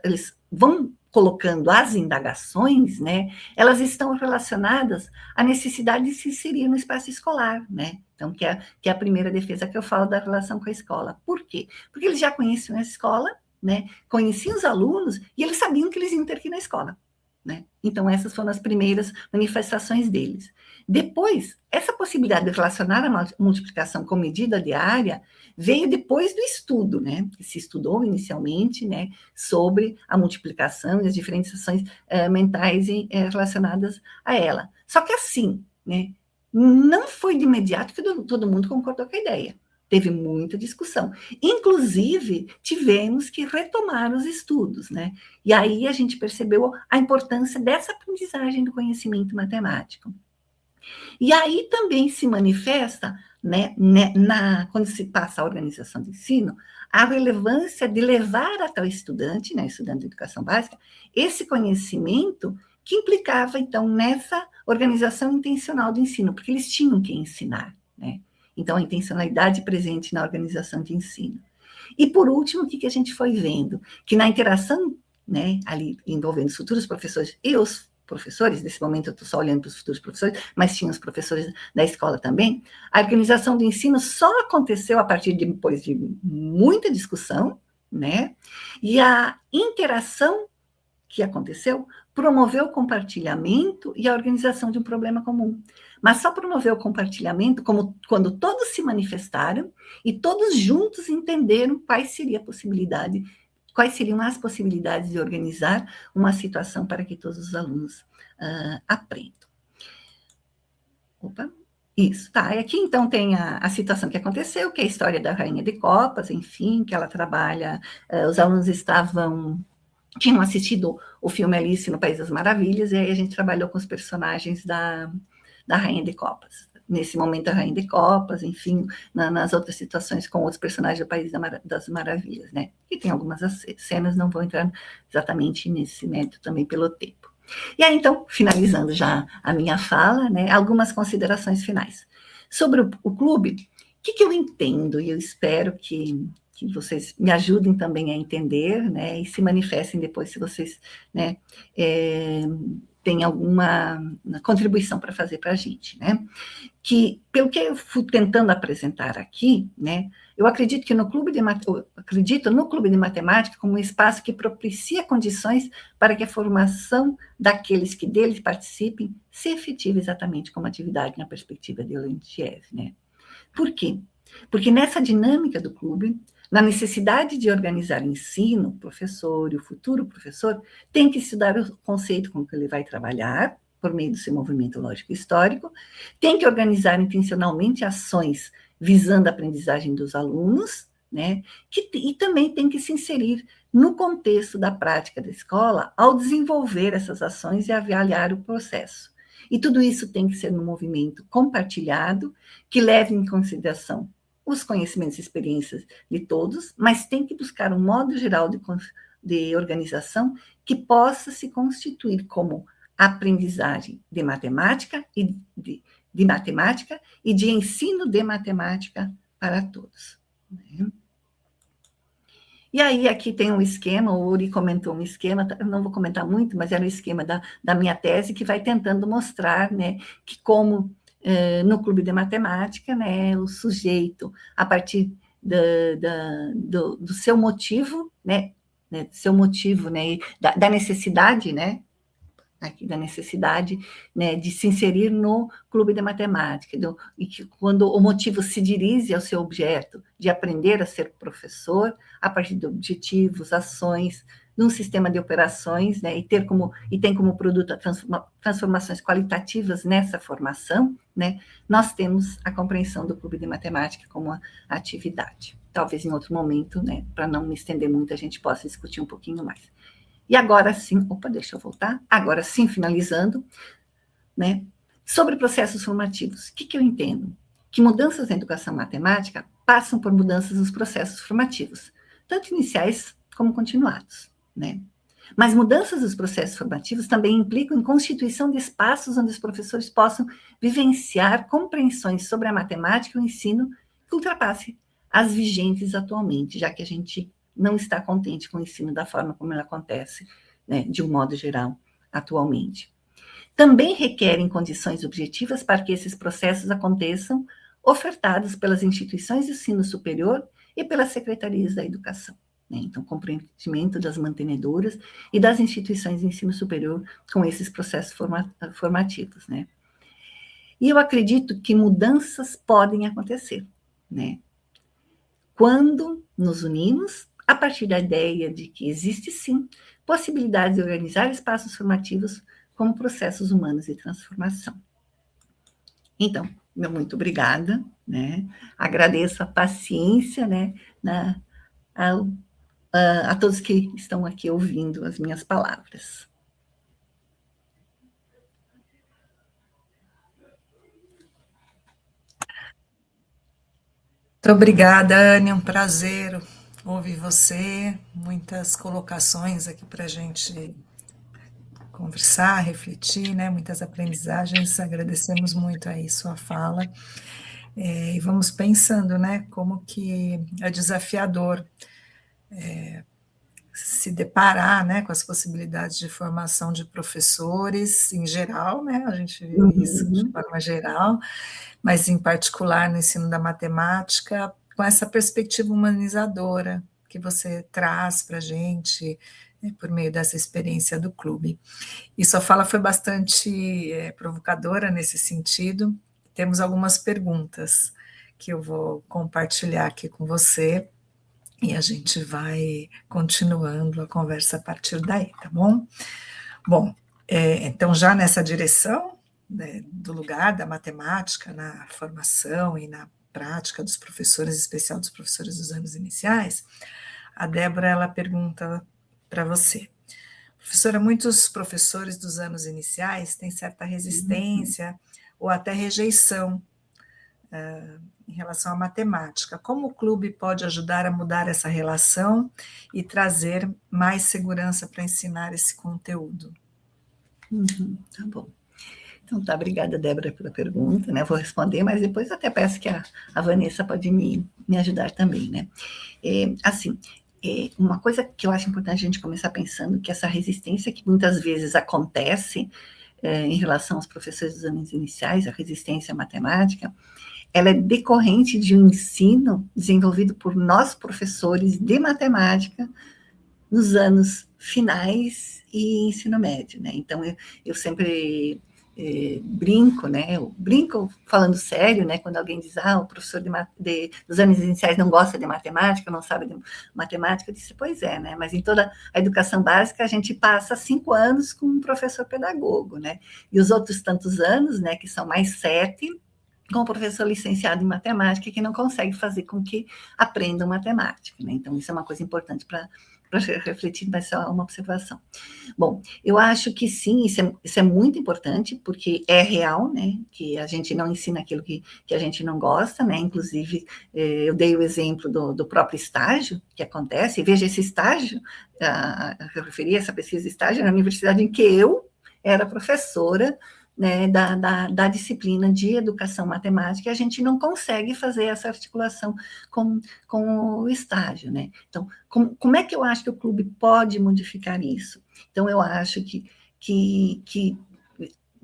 eles vão colocando as indagações, né, elas estão relacionadas à necessidade de se inserir no espaço escolar, né? Então, que é a primeira defesa que eu falo da relação com a escola. Por quê? Porque eles já conheciam a escola, né? Conheciam os alunos e eles sabiam que eles iam ter que ir na escola, né? Então, essas foram as primeiras manifestações deles. Depois, essa possibilidade de relacionar a multiplicação com medida diária veio depois do estudo, né? Que se estudou inicialmente, né, sobre a multiplicação e as diferentes ações mentais relacionadas a ela. Só que assim, né, não foi de imediato que todo mundo concordou com a ideia. Teve muita discussão. Inclusive, tivemos que retomar os estudos, né? E aí a gente percebeu a importância dessa aprendizagem do conhecimento matemático. E aí também se manifesta, né, quando se passa a organização de ensino, a relevância de levar até o estudante, né, estudante de educação básica, esse conhecimento que implicava, então, nessa organização intencional do ensino, porque eles tinham que ensinar, né? Então, a intencionalidade presente na organização de ensino. E, por último, o que a gente foi vendo? Que na interação, né, ali envolvendo os futuros professores e os professores, nesse momento eu estou só olhando para os futuros professores, mas tinha os professores da escola também, a organização do ensino só aconteceu a partir depois de muita discussão, né? E a interação que aconteceu promoveu o compartilhamento e a organização de um problema comum. Mas só promoveu o compartilhamento quando todos se manifestaram e todos juntos entenderam quais seriam as possibilidades de organizar uma situação para que todos os alunos aprendam. Opa, isso, tá. E aqui, então, tem a situação que aconteceu, que é a história da Rainha de Copas, enfim, que ela trabalha, os alunos tinham assistido o filme Alice no País das Maravilhas, e aí a gente trabalhou com os personagens da Rainha de Copas. Nesse momento, a Rainha de Copas, enfim, nas outras situações com outros personagens do País das Maravilhas, né? E tem algumas cenas, não vou entrar exatamente nesse mérito também pelo tempo. E aí, então, finalizando já a minha fala, né, algumas considerações finais. Sobre o clube, o que eu entendo, e eu espero que vocês me ajudem também a entender, né, e se manifestem depois se vocês, né, têm alguma contribuição para fazer para a gente, né, que, pelo que eu fui tentando apresentar aqui, né, eu acredito no clube de matemática como um espaço que propicia condições para que a formação daqueles que dele participem se efetive exatamente como atividade na perspectiva de Leontiev, né. Por quê? Porque nessa dinâmica do clube, na necessidade de organizar o ensino, o professor e o futuro professor tem que estudar o conceito com que ele vai trabalhar, por meio do seu movimento lógico-histórico, tem que organizar intencionalmente ações visando a aprendizagem dos alunos, né? E também tem que se inserir no contexto da prática da escola ao desenvolver essas ações e avaliar o processo. E tudo isso tem que ser um movimento compartilhado, que leve em consideração os conhecimentos e experiências de todos, mas tem que buscar um modo geral de organização que possa se constituir como aprendizagem de matemática e de matemática e de ensino de matemática para todos. Né? E aí, aqui tem um esquema, o Uri comentou um esquema, eu não vou comentar muito, mas era um esquema da minha tese, que vai tentando mostrar, né, que como no clube de matemática, né, o sujeito, a partir do seu motivo, né, seu motivo, né, da necessidade, né, aqui da necessidade, né, de se inserir no clube de matemática, e que quando o motivo se dirige ao seu objeto de aprender a ser professor, a partir de objetivos, ações, num sistema de operações, né, e tem como produto transformações qualitativas nessa formação, né, nós temos a compreensão do clube de matemática como uma atividade. Talvez em outro momento, né, para não me estender muito, a gente possa discutir um pouquinho mais. E agora sim, deixa eu voltar. Agora sim, finalizando, né? Sobre processos formativos, o que eu entendo? Que mudanças na educação matemática passam por mudanças nos processos formativos, tanto iniciais como continuados, né? Mas mudanças dos processos formativos também implicam em constituição de espaços onde os professores possam vivenciar compreensões sobre a matemática e o ensino que ultrapasse as vigentes atualmente, já que a gente não está contente com o ensino da forma como ele acontece, né, de um modo geral, atualmente. Também requerem condições objetivas para que esses processos aconteçam, ofertados pelas instituições de ensino superior e pelas secretarias da educação. Né? Então, comprometimento das mantenedoras e das instituições de ensino superior com esses processos formativos. Né? E eu acredito que mudanças podem acontecer, né? Quando nos unimos a partir da ideia de que existe, sim, possibilidade de organizar espaços formativos como processos humanos de transformação. Então, meu muito obrigada, né? Agradeço a paciência, né, a todos que estão aqui ouvindo as minhas palavras. Muito obrigada, Anne, um prazer ouvir você, muitas colocações aqui para a gente conversar, refletir, né? Muitas aprendizagens, agradecemos muito aí sua fala. E vamos pensando, né, como que é desafiador se deparar, né, com as possibilidades de formação de professores em geral, né, a gente vive isso de Uhum. forma geral, mas em particular no ensino da matemática, com essa perspectiva humanizadora que você traz para a gente, né, por meio dessa experiência do clube. E sua fala foi bastante provocadora nesse sentido. Temos algumas perguntas que eu vou compartilhar aqui com você e a gente vai continuando a conversa a partir daí, tá bom? Bom, então já nessa direção, né, do lugar da matemática na formação e na prática dos professores, em especial dos professores dos anos iniciais, a Débora ela pergunta para você: professora, muitos professores dos anos iniciais têm certa resistência ou até rejeição em relação à matemática. Como o clube pode ajudar a mudar essa relação e trazer mais segurança para ensinar esse conteúdo? Tá bom. Então, tá, obrigada, Débora, pela pergunta, né? Vou responder, mas depois até peço que a Vanessa pode me ajudar também, né? Assim, uma coisa que eu acho importante a gente começar pensando, que essa resistência que muitas vezes acontece em relação aos professores dos anos iniciais, a resistência à matemática, ela é decorrente de um ensino desenvolvido por nós, professores de matemática, nos anos finais e ensino médio, né? Então, eu sempre brinco, né? Eu brinco falando sério, né? Quando alguém diz, o professor dos anos iniciais não gosta de matemática, não sabe de matemática, eu disse, pois é, né? Mas em toda a educação básica, a gente passa 5 anos com um professor pedagogo, né? E os outros tantos anos, né? Que são mais 7, com o professor licenciado em matemática, que não consegue fazer com que aprendam matemática, né? Então, isso é uma coisa importante para refletir, mas só uma observação. Bom, eu acho que sim, isso é muito importante, porque é real, né, que a gente não ensina aquilo que a gente não gosta, né, inclusive eu dei o exemplo do próprio estágio que acontece, e veja esse estágio, eu referi a essa pesquisa de estágio na universidade em que eu era professora, né, da disciplina de educação matemática, e a gente não consegue fazer essa articulação com o estágio, né? Então, como é que eu acho que o clube pode modificar isso? Então, eu acho que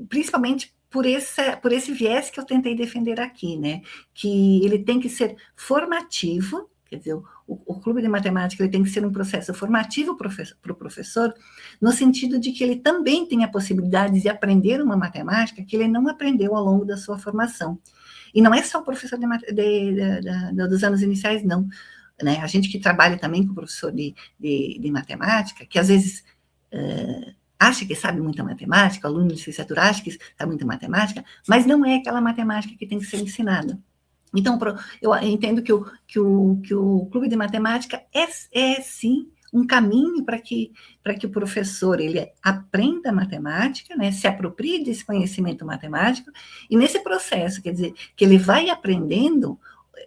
principalmente por esse viés que eu tentei defender aqui, né? Que ele tem que ser formativo, quer dizer, o clube de matemática ele tem que ser um processo formativo para o professor, no sentido de que ele também tem a possibilidade de aprender uma matemática que ele não aprendeu ao longo da sua formação. E não é só o professor dos anos iniciais, não. Né? A gente que trabalha também com o professor de matemática, que às vezes acha que sabe muita matemática, o aluno de licenciatura acha que sabe muita matemática, mas não é aquela matemática que tem que ser ensinada. Então, eu entendo que o clube de matemática é sim, um caminho para que o professor ele aprenda matemática, né, se aproprie desse conhecimento matemático, e nesse processo, quer dizer, que ele vai aprendendo,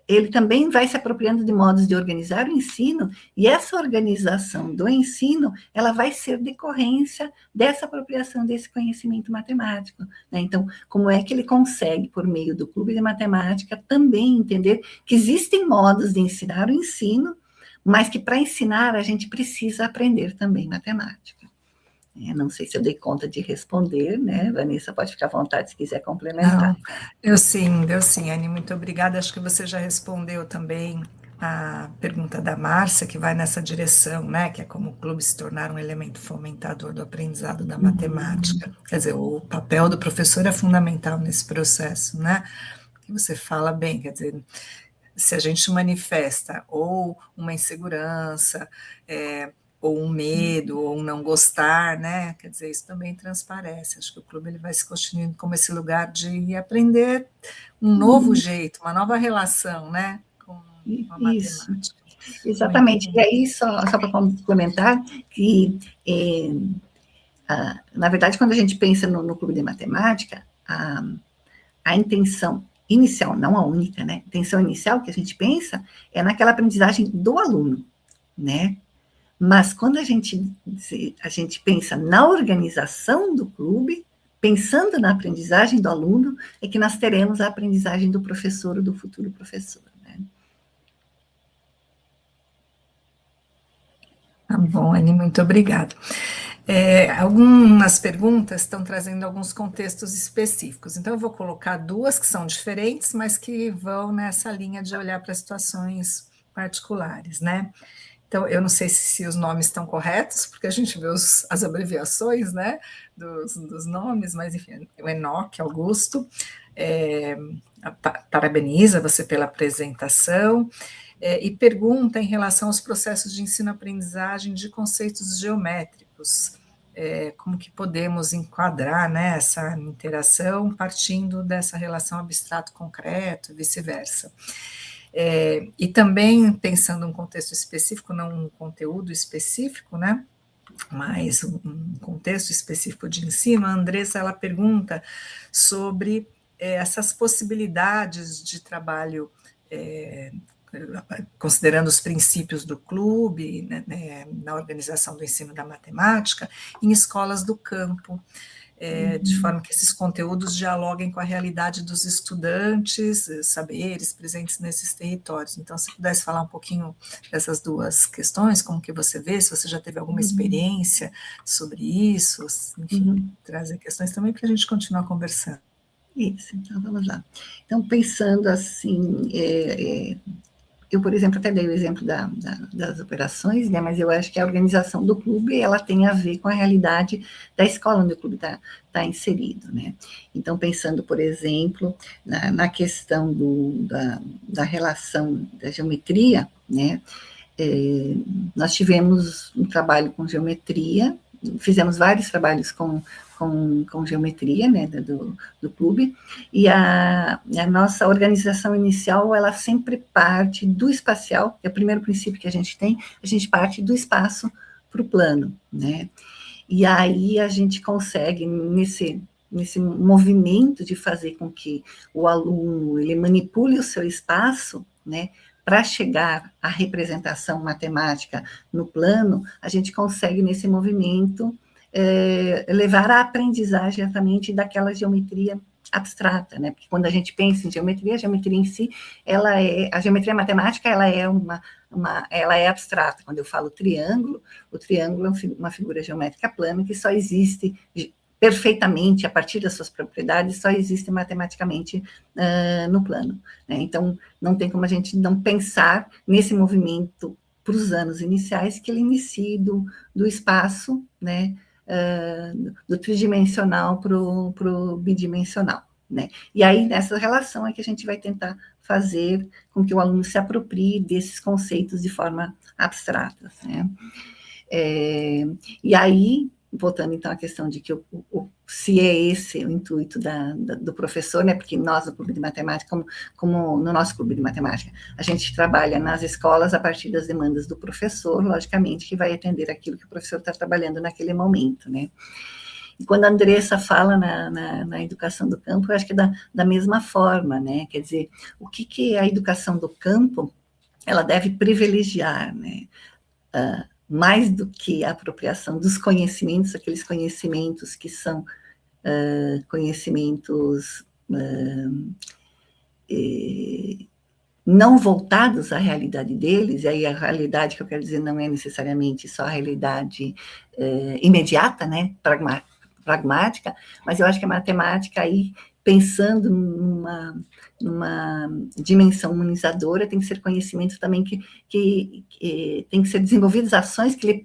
ele também vai se apropriando de modos de organizar o ensino, e essa organização do ensino, ela vai ser decorrência dessa apropriação desse conhecimento matemático. Né? Então, como é que ele consegue, por meio do clube de matemática, também entender que existem modos de ensinar o ensino, mas que para ensinar a gente precisa aprender também matemática. Não sei se eu dei conta de responder, né? Vanessa, pode ficar à vontade se quiser complementar. Não, deu sim, Anne, muito obrigada. Acho que você já respondeu também a pergunta da Márcia, que vai nessa direção, né? Que é como o clube se tornar um elemento fomentador do aprendizado da matemática. Quer dizer, o papel do professor é fundamental nesse processo, né? Que você fala bem, quer dizer, se a gente manifesta ou uma insegurança, ou um medo, ou um não gostar, né? Quer dizer, isso também transparece. Acho que o clube ele vai se constituindo como esse lugar de aprender um novo jeito, uma nova relação, né? Com a Isso, matemática. exatamente. E aí, só para complementar, que, na verdade, quando a gente pensa no clube de matemática, a intenção inicial, não a única, né? A intenção inicial que a gente pensa é naquela aprendizagem do aluno, né? Mas quando a gente pensa na organização do clube, pensando na aprendizagem do aluno, é que nós teremos a aprendizagem do professor ou do futuro professor, né? Tá bom, Anny, muito obrigada. Algumas perguntas estão trazendo alguns contextos específicos, então eu vou colocar duas que são diferentes, mas que vão nessa linha de olhar para situações particulares, né? Então, eu não sei se os nomes estão corretos, porque a gente vê as abreviações, né, dos nomes, mas enfim, o Enoque Augusto, é, parabeniza você pela apresentação, e pergunta em relação aos processos de ensino-aprendizagem de conceitos geométricos, como que podemos enquadrar, né, essa interação partindo dessa relação abstrato-concreto e vice-versa. E também pensando em um contexto específico, não um conteúdo específico, né, mas um contexto específico de ensino, a Andressa, ela pergunta sobre essas possibilidades de trabalho, considerando os princípios do clube, né, na organização do ensino da matemática, em escolas do campo, de forma que esses conteúdos dialoguem com a realidade dos estudantes, saberes presentes nesses territórios. Então, se pudesse falar um pouquinho dessas duas questões, como que você vê, se você já teve alguma experiência sobre isso, enfim, trazer questões também para a gente continuar conversando. Isso, então vamos lá. Então, pensando assim, eu, por exemplo, até dei o exemplo das operações, né, mas eu acho que a organização do clube, ela tem a ver com a realidade da escola onde o clube está inserido, né. Então, pensando, por exemplo, na questão da relação da geometria, né, nós tivemos um trabalho com geometria, fizemos vários trabalhos com geometria, né, do clube, e a nossa organização inicial, ela sempre parte do espacial, que é o primeiro princípio que a gente tem, a gente parte do espaço para o plano, né, e aí a gente consegue, nesse movimento de fazer com que o aluno, ele manipule o seu espaço, né, para chegar à representação matemática no plano, a gente consegue, nesse movimento, levar a aprendizagem exatamente daquela geometria abstrata, né? Porque quando a gente pensa em geometria, a geometria em si, a geometria matemática, ela é abstrata. Quando eu falo triângulo, o triângulo é uma figura geométrica plana que só existe perfeitamente, a partir das suas propriedades, só existe matematicamente no plano, né? Então, não tem como a gente não pensar nesse movimento para os anos iniciais, que ele inicie do espaço, né, do tridimensional para o bidimensional, né? E aí, nessa relação é que a gente vai tentar fazer com que o aluno se aproprie desses conceitos de forma abstrata, né? E aí, voltando então à questão de que se é esse o intuito do professor, né, porque nós, no Clube de Matemática, como no nosso Clube de Matemática, a gente trabalha nas escolas a partir das demandas do professor, logicamente, que vai atender aquilo que o professor está trabalhando naquele momento, né. E quando a Andressa fala na educação do campo, eu acho que é da mesma forma, né, quer dizer, o que a educação do campo, ela deve privilegiar, né, mais do que a apropriação dos conhecimentos, aqueles conhecimentos que são conhecimentos não voltados à realidade deles, e aí a realidade que eu quero dizer não é necessariamente só a realidade imediata, né, pragmática, mas eu acho que a matemática aí, pensando numa dimensão humanizadora, tem que ser conhecimento também que tem que ser desenvolvidas ações que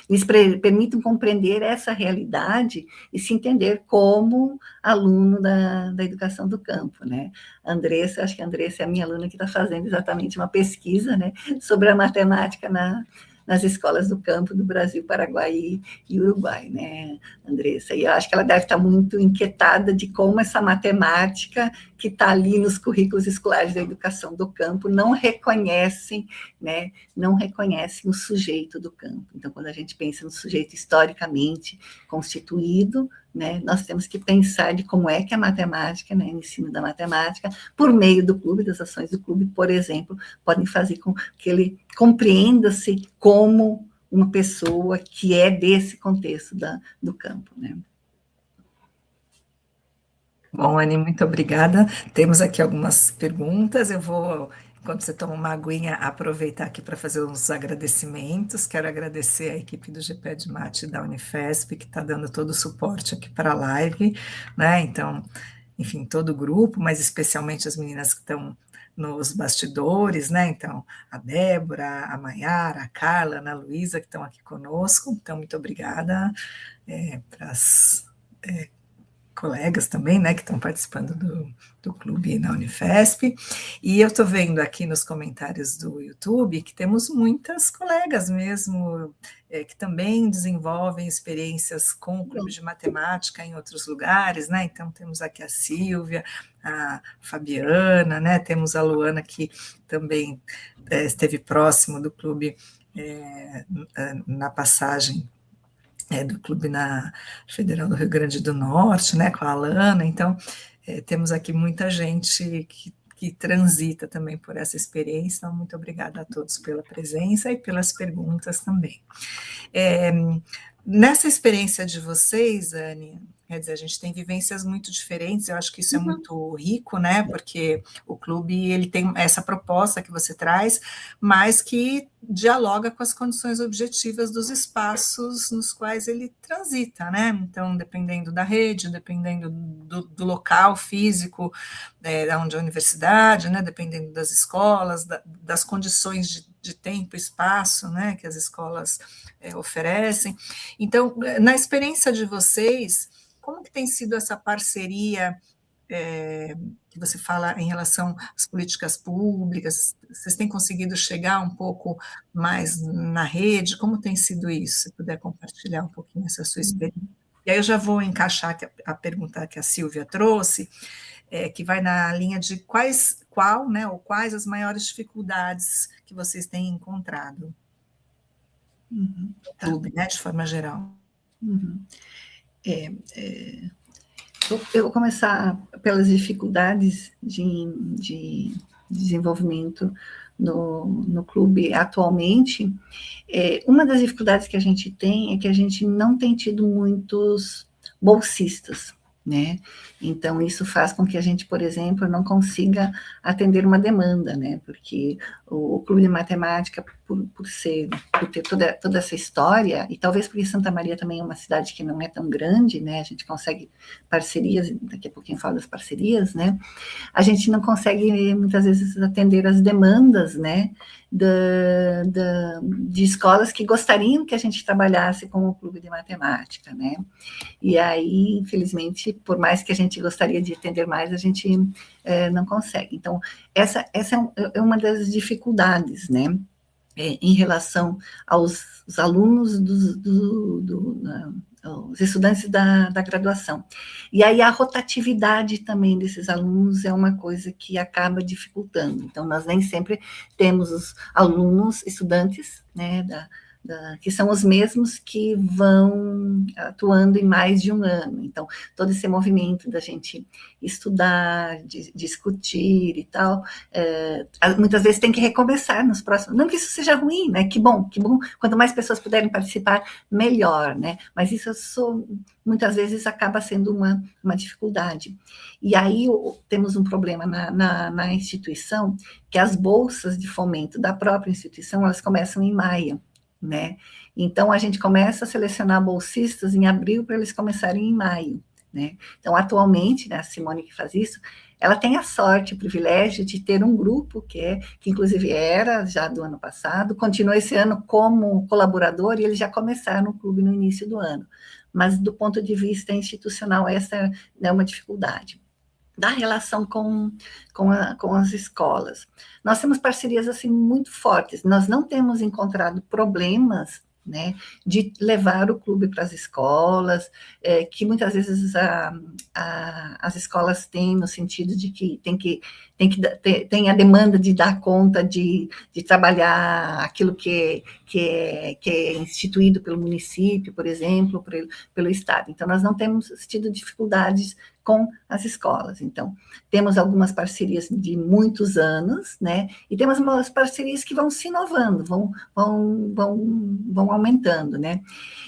lhes permitam compreender essa realidade e se entender como aluno da educação do campo, né? Andressa, acho que a Andressa é a minha aluna que está fazendo exatamente uma pesquisa, né, sobre a matemática nas escolas do campo do Brasil, Paraguai e Uruguai, né, Andressa? E eu acho que ela deve estar muito inquietada de como essa matemática que está ali nos currículos escolares da educação do campo não reconhecem, né, o sujeito do campo. Então, quando a gente pensa no sujeito historicamente constituído, né, nós temos que pensar de como é que a matemática, né, o ensino da matemática, por meio do clube, das ações do clube, por exemplo, podem fazer com que ele compreenda-se como uma pessoa que é desse contexto do campo, né. Bom, Anny, muito obrigada. Temos aqui algumas perguntas. Eu vou, enquanto você toma uma aguinha, aproveitar aqui para fazer uns agradecimentos. Quero agradecer a equipe do GPE de Mate da Unifesp, que está dando todo o suporte aqui para a live, né? Então, enfim, todo o grupo, mas especialmente as meninas que estão nos bastidores, né? Então, a Débora, a Maiara, a Carla, a Ana Luísa, que estão aqui conosco. Então, muito obrigada para as colegas também, né, que estão participando do clube na Unifesp, e eu estou vendo aqui nos comentários do YouTube que temos muitas colegas mesmo, que também desenvolvem experiências com o clube de matemática em outros lugares, né, então temos aqui a Silvia, a Fabiana, né, temos a Luana que também esteve próximo do clube na passagem do clube na Federal do Rio Grande do Norte, né, com a Alana, então temos aqui muita gente que transita também por essa experiência, então muito obrigada a todos pela presença e pelas perguntas também. Nessa experiência de vocês, Anny, quer dizer, a gente tem vivências muito diferentes, eu acho que isso é muito rico, né, porque o clube, ele tem essa proposta que você traz, mas que dialoga com as condições objetivas dos espaços nos quais ele transita, né, então, dependendo da rede, dependendo do local físico, onde é a universidade, né, dependendo das escolas, das condições de tempo e espaço, né, que as escolas oferecem. Então, na experiência de vocês, como que tem sido essa parceria que você fala em relação às políticas públicas? Vocês têm conseguido chegar um pouco mais na rede? Como tem sido isso? Se puder compartilhar um pouquinho essa sua experiência. E aí eu já vou encaixar a pergunta que a Silvia trouxe, que vai na linha de quais as maiores dificuldades que vocês têm encontrado no clube, né, de forma geral. Eu vou começar pelas dificuldades de desenvolvimento no clube atualmente. Uma das dificuldades que a gente tem é que a gente não tem tido muitos bolsistas, né? Então, isso faz com que a gente, por exemplo, não consiga atender uma demanda, né? Porque o clube de matemática, por ter toda essa história, e talvez porque Santa Maria também é uma cidade que não é tão grande, né? A gente consegue parcerias, daqui a pouquinho eu falo das parcerias, né? A gente não consegue, muitas vezes, atender as demandas, né? De escolas que gostariam que a gente trabalhasse com o clube de matemática, né? E aí, infelizmente, por mais que a gente gostaria de atender mais, a gente não consegue. Então, essa é uma das dificuldades, né? Em relação aos alunos os estudantes da graduação. E aí a rotatividade também desses alunos é uma coisa que acaba dificultando. Então, nós nem sempre temos os alunos, estudantes, né, que são os mesmos que vão atuando em mais de um ano. Então, todo esse movimento da gente estudar, discutir e tal, muitas vezes tem que recomeçar nos próximos. Não que isso seja ruim, né? Que bom. Quanto mais pessoas puderem participar, melhor, né? Mas isso muitas vezes acaba sendo uma dificuldade. E aí temos um problema na instituição, que as bolsas de fomento da própria instituição, elas começam em maio, né? Então, a gente começa a selecionar bolsistas em abril para eles começarem em maio, né? Então, atualmente, né, a Simone que faz isso, ela tem a sorte, o privilégio de ter um grupo que inclusive era já do ano passado, continua esse ano como colaborador e eles já começaram no clube no início do ano. Mas, do ponto de vista institucional, essa é uma dificuldade. Da relação com as escolas. Nós temos parcerias assim muito fortes, nós não temos encontrado problemas, né, de levar o clube para as escolas, que muitas vezes as escolas têm no sentido de que tem a demanda de dar conta de trabalhar aquilo que é instituído pelo município, por exemplo, pelo Estado. Então, nós não temos tido dificuldades com as escolas. Então, temos algumas parcerias de muitos anos, né? E temos umas parcerias que vão se inovando, vão aumentando, né?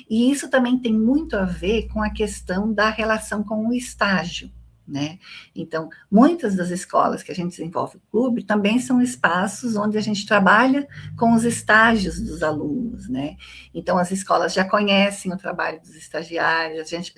E isso também tem muito a ver com a questão da relação com o estágio, né? Então, muitas das escolas que a gente desenvolve o clube também são espaços onde a gente trabalha com os estágios dos alunos, né? Então, as escolas já conhecem o trabalho dos estagiários, a gente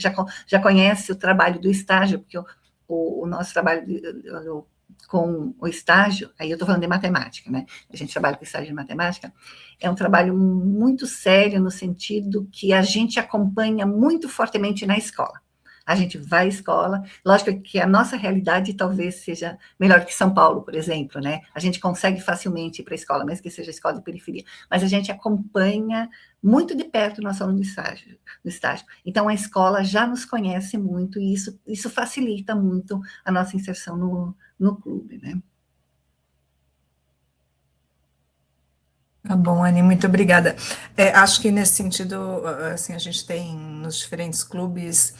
já conhece o trabalho do estágio, porque o nosso trabalho com o estágio, aí eu estou falando de matemática, né? A gente trabalha com estágio de matemática, é um trabalho muito sério no sentido que a gente acompanha muito fortemente na escola. A gente vai à escola, lógico que a nossa realidade talvez seja melhor que São Paulo, por exemplo, né? A gente consegue facilmente ir para a escola, mesmo que seja escola de periferia, mas a gente acompanha muito de perto o nosso aluno no estágio. Então, a escola já nos conhece muito e isso facilita muito a nossa inserção no clube, né? Tá bom, Anny, muito obrigada. Acho que nesse sentido, assim, a gente tem nos diferentes clubes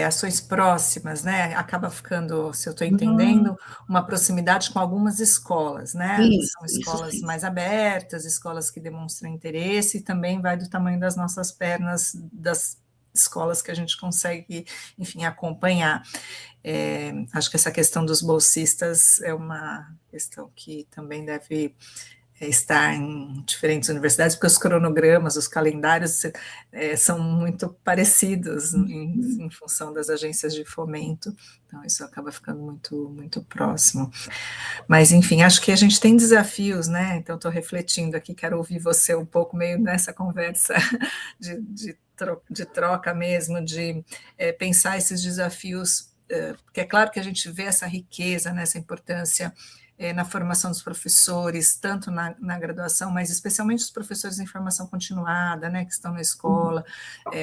ações próximas, né? Acaba ficando, se eu estou entendendo, uma proximidade com algumas escolas, né? São Isso escolas sim. mais abertas, escolas que demonstram interesse, e também vai do tamanho das nossas pernas, das escolas que a gente consegue, enfim, acompanhar. Acho que essa questão dos bolsistas é uma questão que também deve estar em diferentes universidades, porque os cronogramas, os calendários são muito parecidos em função das agências de fomento, então isso acaba ficando muito, muito próximo. Mas, enfim, acho que a gente tem desafios, né? Então, estou refletindo aqui, quero ouvir você um pouco meio nessa conversa de troca mesmo, de pensar esses desafios, porque é claro que a gente vê essa riqueza, né, essa importância na formação dos professores, tanto na graduação, mas especialmente os professores em formação continuada, né, que estão na escola,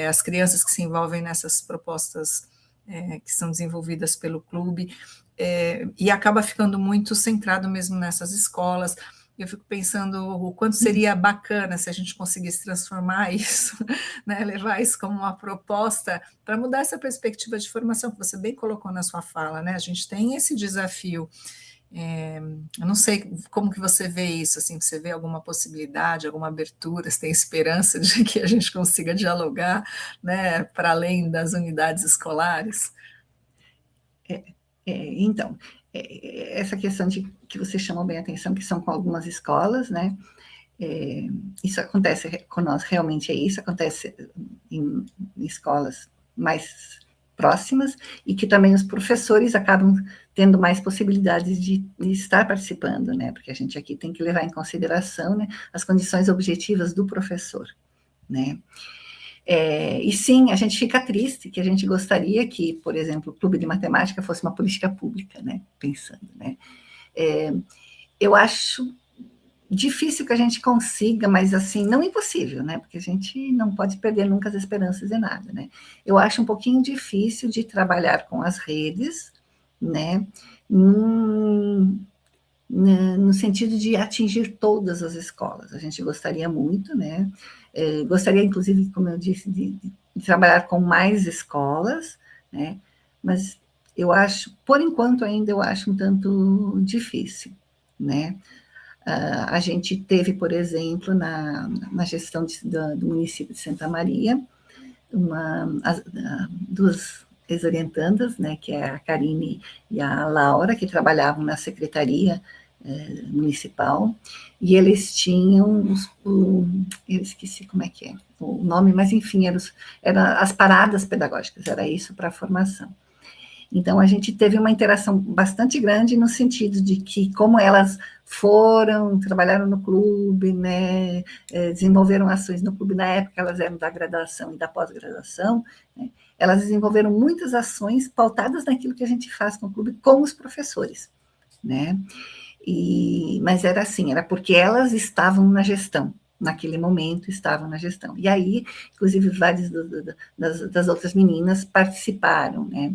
as crianças que se envolvem nessas propostas que são desenvolvidas pelo clube, e acaba ficando muito centrado mesmo nessas escolas. Eu fico pensando o quanto seria bacana se a gente conseguisse transformar isso, né, levar isso como uma proposta para mudar essa perspectiva de formação que você bem colocou na sua fala, né? A gente tem esse desafio. Eu não sei como que você vê isso, assim, você vê alguma possibilidade, alguma abertura, você tem esperança de que a gente consiga dialogar, né, para além das unidades escolares? Então, essa questão de que você chamou bem a atenção, que são com algumas escolas, né? Isso acontece com nós, realmente é isso, acontece em escolas mais próximas e que também os professores acabam tendo mais possibilidades de estar participando, né? Porque a gente aqui tem que levar em consideração, né, as condições objetivas do professor, né? E sim, a gente fica triste, que a gente gostaria que, por exemplo, o clube de matemática fosse uma política pública, né? Pensando, né? Eu acho difícil que a gente consiga, mas assim, não impossível, né? Porque a gente não pode perder nunca as esperanças de nada, né? Eu acho um pouquinho difícil de trabalhar com as redes, né? No sentido de atingir todas as escolas. A gente gostaria muito, né? Gostaria, inclusive, como eu disse, de trabalhar com mais escolas, né? Mas eu acho, por enquanto ainda, eu acho um tanto difícil, né? A gente teve, por exemplo, na gestão do município de Santa Maria, duas ex-orientandas, né, que é a Karine e a Laura, que trabalhavam na secretaria municipal, e eles tinham, eu esqueci como é que é o nome, mas enfim, eram as paradas pedagógicas, era isso para a formação. Então, a gente teve uma interação bastante grande no sentido de que, como elas trabalharam no clube, né, desenvolveram ações no clube, na época elas eram da graduação e da pós-graduação, né, elas desenvolveram muitas ações pautadas naquilo que a gente faz com o clube, com os professores, né, mas era assim, era porque elas estavam na gestão, naquele momento estavam na gestão, e aí, inclusive, várias das outras meninas participaram, né,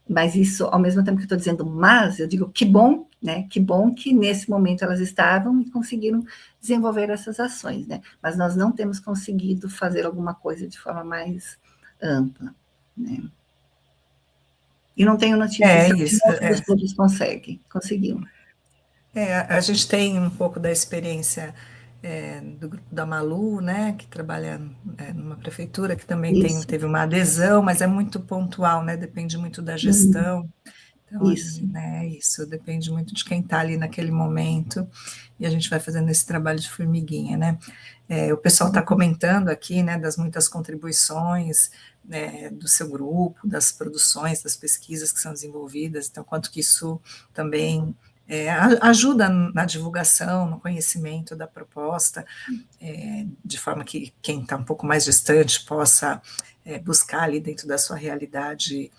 mas isso, ao mesmo tempo que eu estou dizendo, mas eu digo que bom, né? Que bom que nesse momento elas estavam e conseguiram desenvolver essas ações, né? Mas nós não temos conseguido fazer alguma coisa de forma mais ampla, né? E não tenho notícias Isso. se outros clubes conseguiram. A gente tem um pouco da experiência do grupo da Malu, né, que trabalha numa prefeitura, que também Isso, teve uma adesão, mas é muito pontual, né, depende muito da hum, gestão. Então, isso. ali, né, isso depende muito de quem está ali naquele momento, e a gente vai fazendo esse trabalho de formiguinha, né. O pessoal está comentando aqui, né, das muitas contribuições, né, do seu grupo, das produções, das pesquisas que são desenvolvidas, então, quanto que isso também ajuda na divulgação, no conhecimento da proposta, de forma que quem está um pouco mais distante possa buscar ali dentro da sua realidade,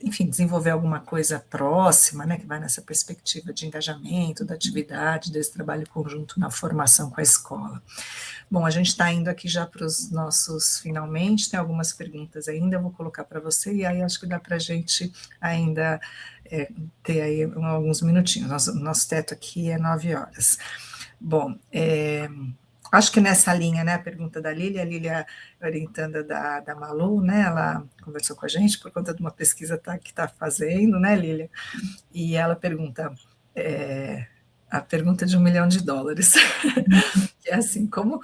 enfim, desenvolver alguma coisa próxima, né, que vai nessa perspectiva de engajamento, da atividade, desse trabalho conjunto na formação com a escola. Bom, a gente está indo aqui já para os nossos finalmente, tem algumas perguntas ainda, eu vou colocar para você, e aí acho que dá para a gente ainda ter aí alguns minutinhos. Nosso teto aqui é 9 horas. Bom, acho que nessa linha, né, a pergunta da Lília, a Lília orientanda da Malu, né, ela conversou com a gente por conta de uma pesquisa que está fazendo, né, Lília, e ela pergunta, a pergunta de US$ 1 milhão, que é assim, como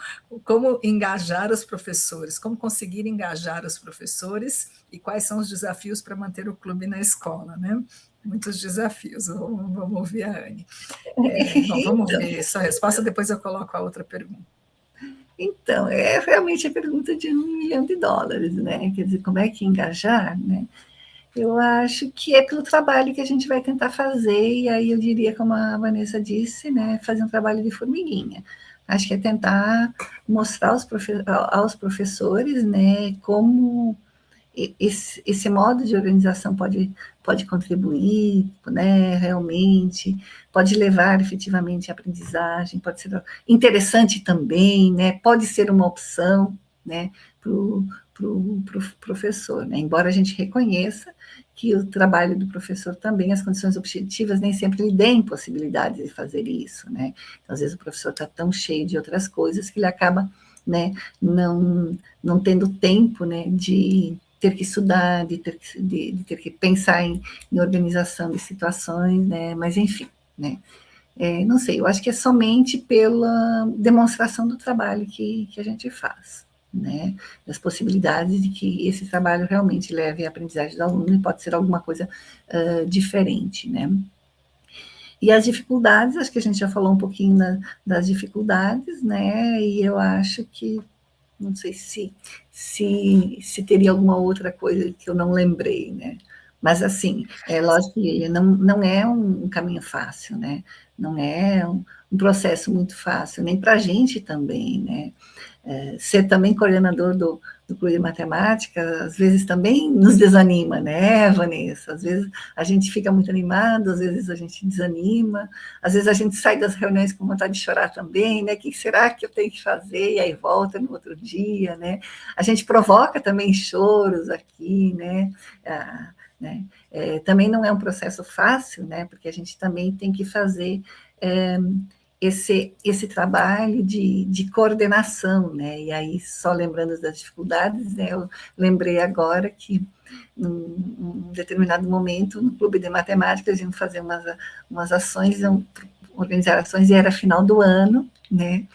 engajar os professores, como conseguir engajar os professores e quais são os desafios para manter o clube na escola, né? Muitos desafios, vamos ouvir a Anne. Bom, vamos Então, ver sua resposta, depois eu coloco a outra pergunta. então, é realmente a pergunta de US$ 1 milhão, né? Quer dizer, como é que engajar, né? Eu acho que é pelo trabalho que a gente vai tentar fazer, e aí eu diria, como a Vanessa disse, né, fazer um trabalho de formiguinha. Acho que é tentar mostrar aos professores, né, como esse modo de organização pode contribuir, né, realmente, pode levar efetivamente à aprendizagem, pode ser interessante também, né, pode ser uma opção, né, para o professor, né, embora a gente reconheça que o trabalho do professor também, as condições objetivas nem sempre lhe deem possibilidades de fazer isso, né, então, às vezes o professor está tão cheio de outras coisas que ele acaba, né, não tendo tempo, né, de ter que estudar, de ter que pensar em organização de situações, né? Mas enfim, né? Não sei, eu acho que é somente pela demonstração do trabalho que a gente faz, né? Das possibilidades de que esse trabalho realmente leve à aprendizagem do aluno e pode ser alguma coisa diferente, né? E as dificuldades, acho que a gente já falou um pouquinho das dificuldades, né? E eu acho que não sei se teria alguma outra coisa que eu não lembrei, né? Mas, assim, é lógico que não é um caminho fácil, né? Não é um processo muito fácil, nem para a gente também, né? Ser também coordenador do clube de matemática, às vezes também nos desanima, né, Vanessa? Às vezes a gente fica muito animado, às vezes a gente desanima, às vezes a gente sai das reuniões com vontade de chorar também, né? O que será que eu tenho que fazer? E aí volta no outro dia, né? A gente provoca também choros aqui, né? Né? Também não é um processo fácil, né? Porque a gente também tem que fazer esse trabalho de coordenação, né? E aí, só lembrando das dificuldades, né, eu lembrei agora que, num determinado momento, no clube de matemática, a gente fazer umas ações, organizar ações, e era final do ano, né?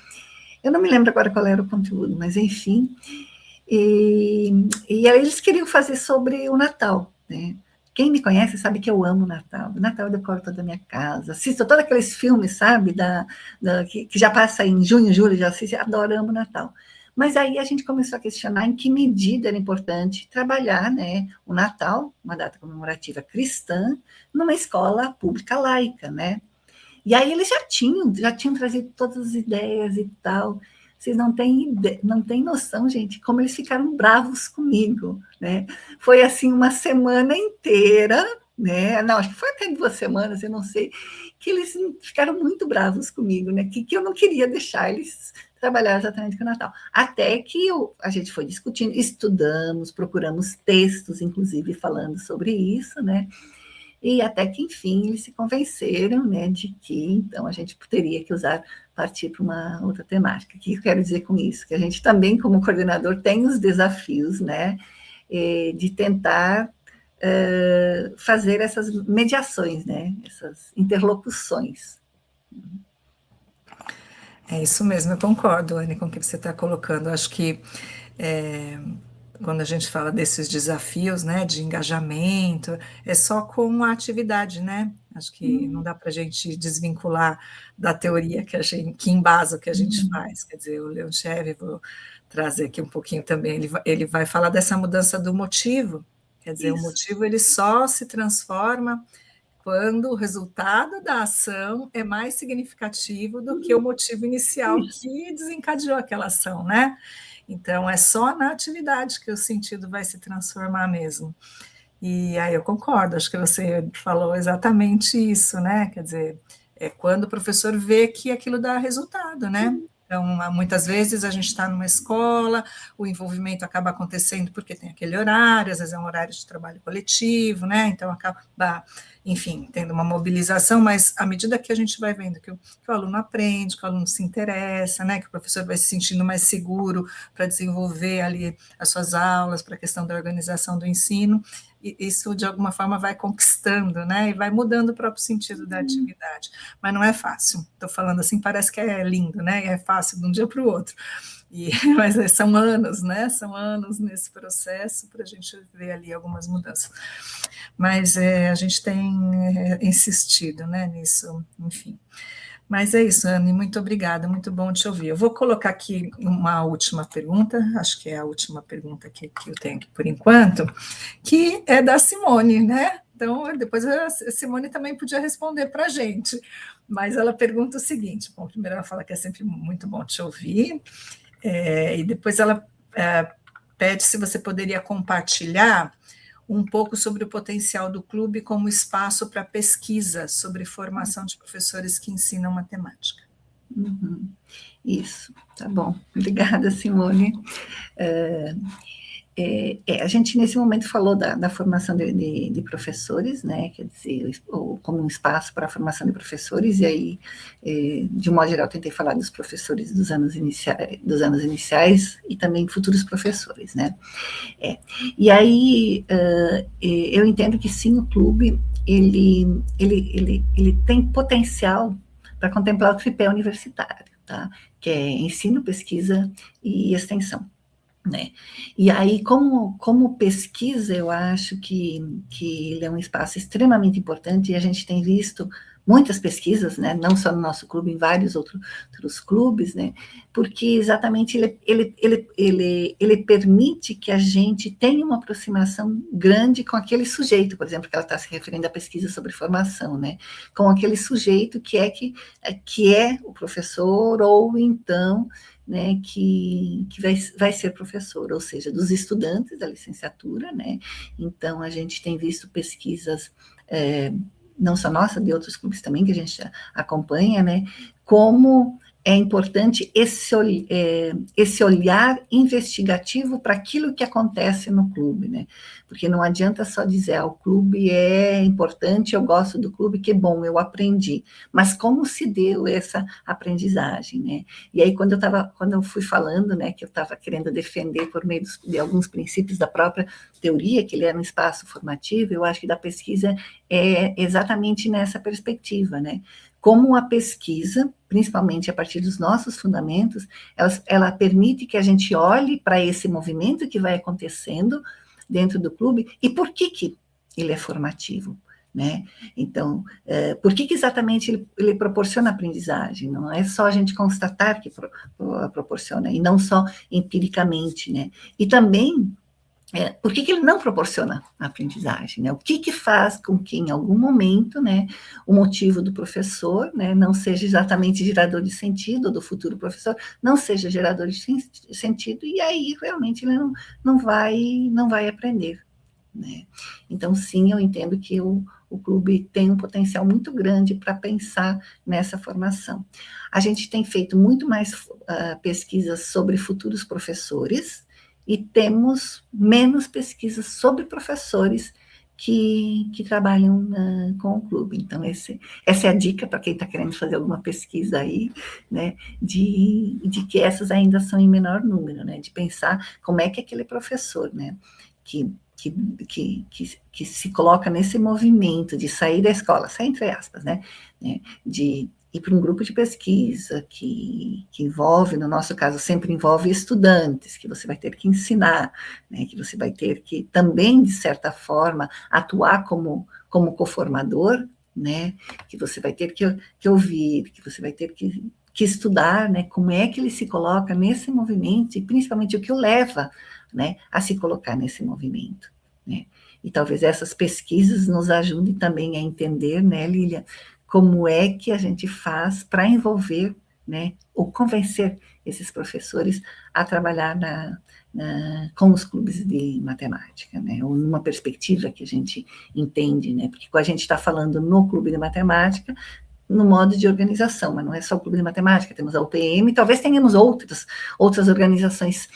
Eu não me lembro agora qual era o conteúdo, mas enfim. E aí eles queriam fazer sobre o Natal, né? Quem me conhece sabe que eu amo o Natal. O Natal eu decoro toda a minha casa. Assisto todos aqueles filmes, sabe? Que já passa em junho, julho, já assisto. Adoro, amo o Natal. Mas aí a gente começou a questionar em que medida era importante trabalhar, né, o Natal, uma data comemorativa cristã, numa escola pública laica, né? E aí eles já tinham trazido todas as ideias e tal. Vocês não têm noção, gente, como eles ficaram bravos comigo, né? Foi assim uma semana inteira, né? Não, acho que foi até 2 semanas, eu não sei, que eles ficaram muito bravos comigo, né? Que eu não queria deixar eles trabalhar exatamente com o Natal. Até que a gente foi discutindo, estudamos, procuramos textos, inclusive, falando sobre isso, né? E até que, enfim, eles se convenceram, né, de que, então, a gente teria que partir para uma outra temática. O que eu quero dizer com isso? Que a gente também, como coordenador, tem os desafios, né, de tentar fazer essas mediações, né, essas interlocuções. É isso mesmo, eu concordo, Anne, com o que você está colocando. Acho que é, quando a gente fala desses desafios, né, de engajamento, é só com a atividade, né? Acho que não dá para a gente desvincular da teoria que embasa o que a gente Uhum. faz. Quer dizer, o Leon Scherrer, vou trazer aqui um pouquinho também, ele vai falar dessa mudança do motivo. Quer dizer, o Isso. motivo ele só se transforma quando o resultado da ação é mais significativo do que o motivo inicial Isso. que desencadeou aquela ação, né? Então, é só na atividade que o sentido vai se transformar mesmo. E aí eu concordo, acho que você falou exatamente isso, né? Quer dizer, é quando o professor vê que aquilo dá resultado, né? Então, muitas vezes a gente está numa escola, o envolvimento acaba acontecendo porque tem aquele horário, às vezes é um horário de trabalho coletivo, né? Então acaba, enfim, tendo uma mobilização, mas à medida que a gente vai vendo que o aluno aprende, que o aluno se interessa, né? Que o professor vai se sentindo mais seguro para desenvolver ali as suas aulas, para a questão da organização do ensino, isso de alguma forma vai conquistando, né? E vai mudando o próprio sentido da atividade. Mas não é fácil. Estou falando assim, parece que é lindo, né? É fácil de um dia para o outro. Mas são anos, né? São anos nesse processo para a gente ver ali algumas mudanças. Mas a gente tem insistido, né, nisso, enfim. Mas é isso, Anne, muito obrigada, muito bom te ouvir. Eu vou colocar aqui uma última pergunta, acho que é a última pergunta que eu tenho aqui por enquanto, que é da Simone, né? Então, depois a Simone também podia responder para a gente, mas ela pergunta o seguinte: bom, primeiro ela fala que é sempre muito bom te ouvir, e depois ela pede se você poderia compartilhar um pouco sobre o potencial do clube como espaço para pesquisa sobre formação de professores que ensinam matemática. Uhum. Isso, tá bom. Obrigada, Simone. É, a gente, nesse momento, falou da formação de professores, né, quer dizer, como um espaço para a formação de professores, e aí, de um modo geral, tentei falar dos professores dos anos iniciais e também futuros professores, né. E aí, eu entendo que sim, o clube, ele tem potencial para contemplar o tripé universitário, tá? Que é ensino, pesquisa e extensão. Né? E aí, como pesquisa, eu acho que ele é um espaço extremamente importante e a gente tem visto muitas pesquisas, né, não só no nosso clube, em vários outros clubes, né, porque exatamente ele permite que a gente tenha uma aproximação grande com aquele sujeito, por exemplo, que ela está se referindo à pesquisa sobre formação, né, com aquele sujeito que é o professor ou então, né, que vai ser professor, ou seja, dos estudantes da licenciatura, né, então a gente tem visto pesquisas, não só nossa, de outros clubes também que a gente acompanha, né, como é importante esse olhar investigativo para aquilo que acontece no clube, né? Porque não adianta só dizer, o clube é importante, eu gosto do clube, que bom, eu aprendi. Mas como se deu essa aprendizagem, né? E aí, quando eu fui falando, né, que eu estava querendo defender por meio de alguns princípios da própria teoria, que ele era um espaço formativo, eu acho que da pesquisa é exatamente nessa perspectiva, né? Como a pesquisa, principalmente a partir dos nossos fundamentos, ela permite que a gente olhe para esse movimento que vai acontecendo dentro do clube e por que ele é formativo, né? Então, por que exatamente ele proporciona aprendizagem? Não é só a gente constatar que proporciona, e não só empiricamente, né? E também por que ele não proporciona a aprendizagem, né? O que faz com que, em algum momento, né, o motivo do professor, né, não seja exatamente gerador de sentido, ou do futuro professor, não seja gerador de sentido, e aí, realmente, ele não vai aprender, né? Então, sim, eu entendo que o clube tem um potencial muito grande para pensar nessa formação. A gente tem feito muito mais pesquisas sobre futuros professores, e temos menos pesquisas sobre professores que trabalham com o clube. Então, essa é a dica para quem está querendo fazer alguma pesquisa aí, né, de que essas ainda são em menor número, né, de pensar como é que aquele professor, né, que se coloca nesse movimento de sair da escola, sair entre aspas, né, de e para um grupo de pesquisa que envolve, no nosso caso, sempre envolve estudantes, que você vai ter que ensinar, né, que você vai ter que também, de certa forma, atuar como coformador, né, que você vai ter que ouvir, que você vai ter que estudar, né, como é que ele se coloca nesse movimento, e principalmente o que o leva, né, a se colocar nesse movimento, né. E talvez essas pesquisas nos ajudem também a entender, né, Lília, como é que a gente faz para envolver, né, ou convencer esses professores a trabalhar com os clubes de matemática, né, ou numa perspectiva que a gente entende, né, porque a gente está falando no clube de matemática, no modo de organização, mas não é só o clube de matemática, temos a UPM, talvez tenhamos outras organizações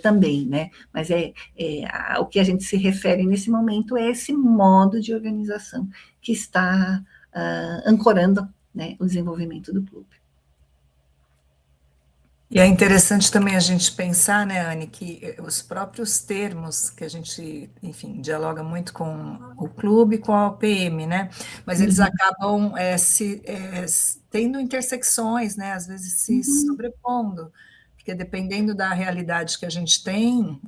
também, né, mas o que a gente se refere nesse momento é esse modo de organização que está ancorando, né, o desenvolvimento do clube. E é interessante também a gente pensar, né, Anne, que os próprios termos que a gente, enfim, dialoga muito com o clube e com a OPM, né, mas eles acabam tendo intersecções, né, às vezes se sobrepondo, porque dependendo da realidade que a gente tem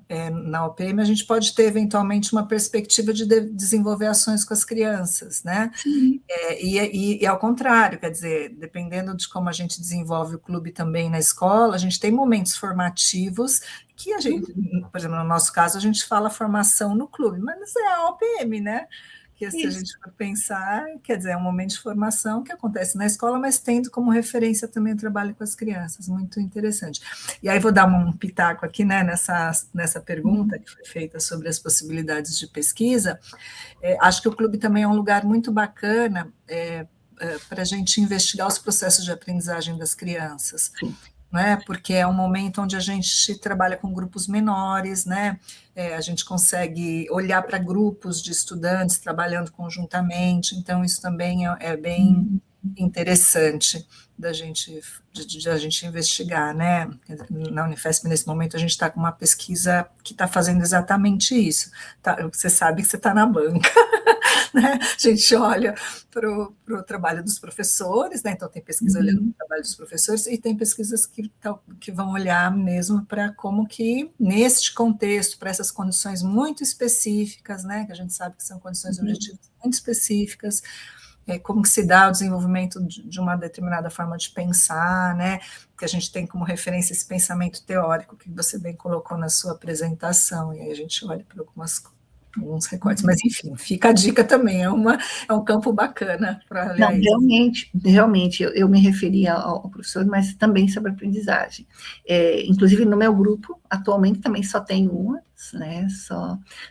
na OPM, a gente pode ter eventualmente uma perspectiva de desenvolver ações com as crianças, né? E ao contrário, quer dizer, dependendo de como a gente desenvolve o clube também na escola, a gente tem momentos formativos que a gente, por exemplo, no nosso caso, a gente fala formação no clube, mas é a OPM, né? Que se a gente for pensar, quer dizer, é um momento de formação que acontece na escola, mas tendo como referência também o trabalho com as crianças, muito interessante. E aí vou dar um pitaco aqui, né, nessa pergunta que foi feita sobre as possibilidades de pesquisa. Acho que o clube também é um lugar muito bacana para a gente investigar os processos de aprendizagem das crianças, né? Porque é um momento onde a gente trabalha com grupos menores, né? A gente consegue olhar para grupos de estudantes trabalhando conjuntamente, então isso também é bem interessante de a gente investigar, né? Na Unifesp, nesse momento, a gente está com uma pesquisa que está fazendo exatamente isso. Você sabe que você está na banca, né? A gente olha para o trabalho dos professores, né? Então tem pesquisa olhando para o trabalho dos professores e tem pesquisas que vão olhar mesmo para como que, neste contexto, para essas condições muito específicas, né? Que a gente sabe que são condições objetivas muito específicas, como que se dá o desenvolvimento de uma determinada forma de pensar, né? Que a gente tem como referência esse pensamento teórico que você bem colocou na sua apresentação, e aí a gente olha para alguns recortes, mas enfim, fica a dica também, é um campo bacana para olhar Não, isso. realmente, eu me referia ao professor, mas também sobre aprendizagem. Inclusive, no meu grupo, atualmente, também só tem uma, né,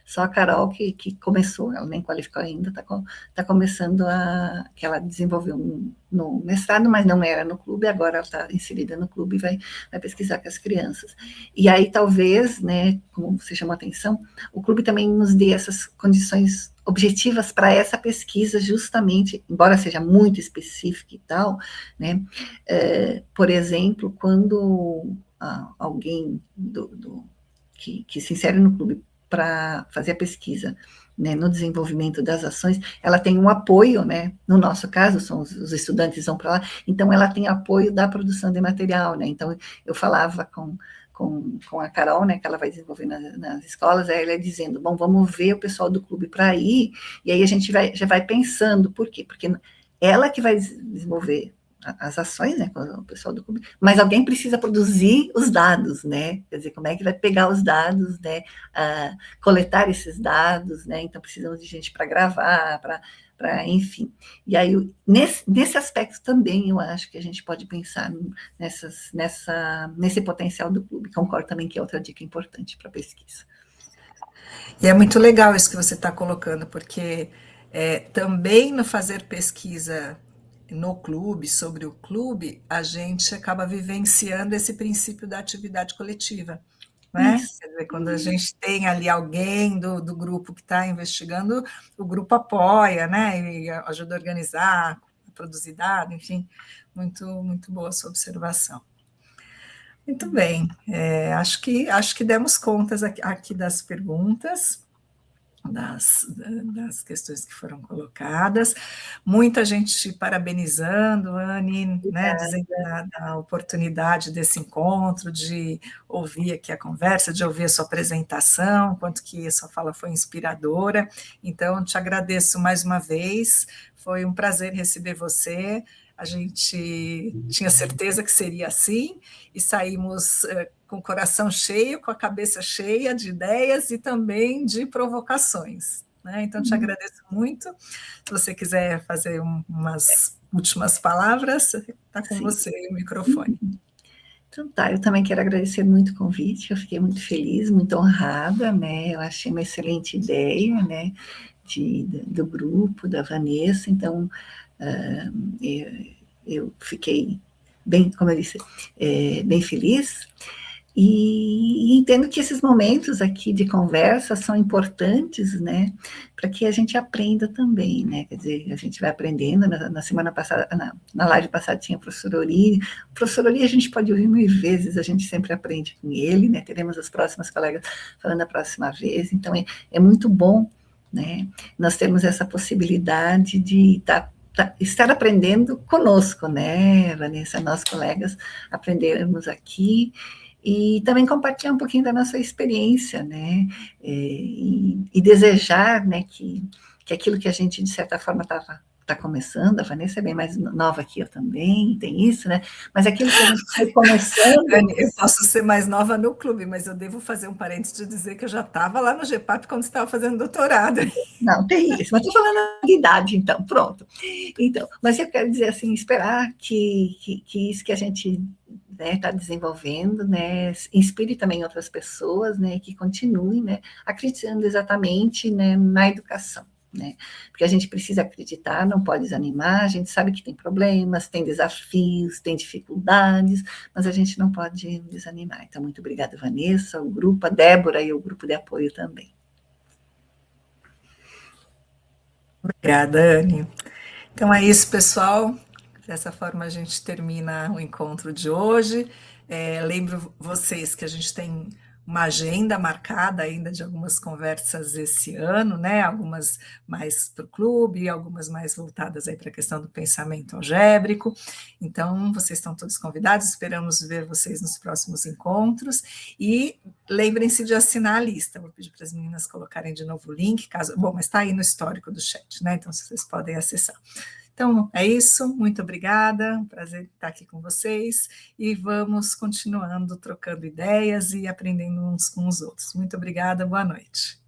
só a Carol que começou, ela nem qualificou ainda, está começando que ela desenvolveu no mestrado, mas não era no clube, agora ela está inserida no clube e vai pesquisar com as crianças. E aí, talvez, né, como você chamou a atenção, o clube também nos dê essas condições objetivas para essa pesquisa, justamente, embora seja muito específica e tal, né, por exemplo, quando alguém que se insere no clube para fazer a pesquisa, né, no desenvolvimento das ações, ela tem um apoio, né, no nosso caso, são os estudantes vão para lá, então ela tem apoio da produção de material, né, então eu falava com a Carol, né, que ela vai desenvolver nas escolas, aí ela é dizendo, bom, vamos ver o pessoal do clube para ir, e aí a gente já vai pensando, por quê? Porque ela que vai desenvolver as ações, né, com o pessoal do clube, mas alguém precisa produzir os dados, né, quer dizer, como é que vai pegar os dados, né, coletar esses dados, né, então precisamos de gente para gravar, enfim, e aí nesse aspecto também eu acho que a gente pode pensar nesse potencial do clube, concordo também que é outra dica importante para a pesquisa. E é muito legal isso que você está colocando, porque também no fazer pesquisa no clube, sobre o clube, a gente acaba vivenciando esse princípio da atividade coletiva, né? Isso. Quer dizer, quando a gente tem ali alguém do grupo que está investigando, o grupo apoia, né? E ajuda a organizar, a produzir dados, enfim, muito, muito boa a sua observação. Muito bem, acho que demos contas aqui das perguntas. das questões que foram colocadas. Muita gente parabenizando, Anne, né, dizendo da oportunidade desse encontro, de ouvir aqui a conversa, de ouvir a sua apresentação, quanto que a sua fala foi inspiradora. Então, te agradeço mais uma vez, foi um prazer receber você. A gente tinha certeza que seria assim, e saímos com o coração cheio, com a cabeça cheia de ideias e também de provocações, né? Então, te agradeço muito. Se você quiser fazer umas últimas palavras, está com Sim. você o microfone. Então tá, eu também quero agradecer muito o convite, eu fiquei muito feliz, muito honrada, né? Eu achei uma excelente ideia, né? Do grupo, da Vanessa, então eu fiquei bem, como eu disse, bem feliz. E entendo que esses momentos aqui de conversa são importantes, né, para que a gente aprenda também, né, quer dizer, a gente vai aprendendo, na semana passada, na live passada tinha o professor Ori a gente pode ouvir 1000 vezes, a gente sempre aprende com ele, né, teremos as próximas colegas falando a próxima vez, então é muito bom, né, nós termos essa possibilidade de estar aprendendo conosco, né, Vanessa, nós colegas aprendermos aqui, e também compartilhar um pouquinho da nossa experiência, né, e desejar, né, que aquilo que a gente, de certa forma, está começando, a Vanessa é bem mais nova que eu também, tem isso, né, mas aquilo que a gente está começando... Eu posso ser mais nova no clube, mas eu devo fazer um parênteses de dizer que eu já estava lá no GEPAP quando você estava fazendo doutorado. Não, tem isso, mas estou falando de idade, então, pronto. Então, mas eu quero dizer assim, esperar que isso que a gente está desenvolvendo, né, inspire também outras pessoas, né, que continuem, né, acreditando exatamente, né, na educação, né, porque a gente precisa acreditar, não pode desanimar, a gente sabe que tem problemas, tem desafios, tem dificuldades, mas a gente não pode desanimar. Então, muito obrigada, Vanessa, o grupo, a Débora e o grupo de apoio também. Obrigada, Anne. Então é isso, pessoal. Dessa forma a gente termina o encontro de hoje. Lembro vocês que a gente tem uma agenda marcada ainda de algumas conversas esse ano, né? Algumas mais para o clube, algumas mais voltadas aí para a questão do pensamento algébrico. Então, vocês estão todos convidados, esperamos ver vocês nos próximos encontros. E lembrem-se de assinar a lista. Vou pedir para as meninas colocarem de novo o link, caso. Bom, mas está aí no histórico do chat, né? Então, vocês podem acessar. Então, é isso, muito obrigada, um prazer estar aqui com vocês, e vamos continuando trocando ideias e aprendendo uns com os outros. Muito obrigada, boa noite.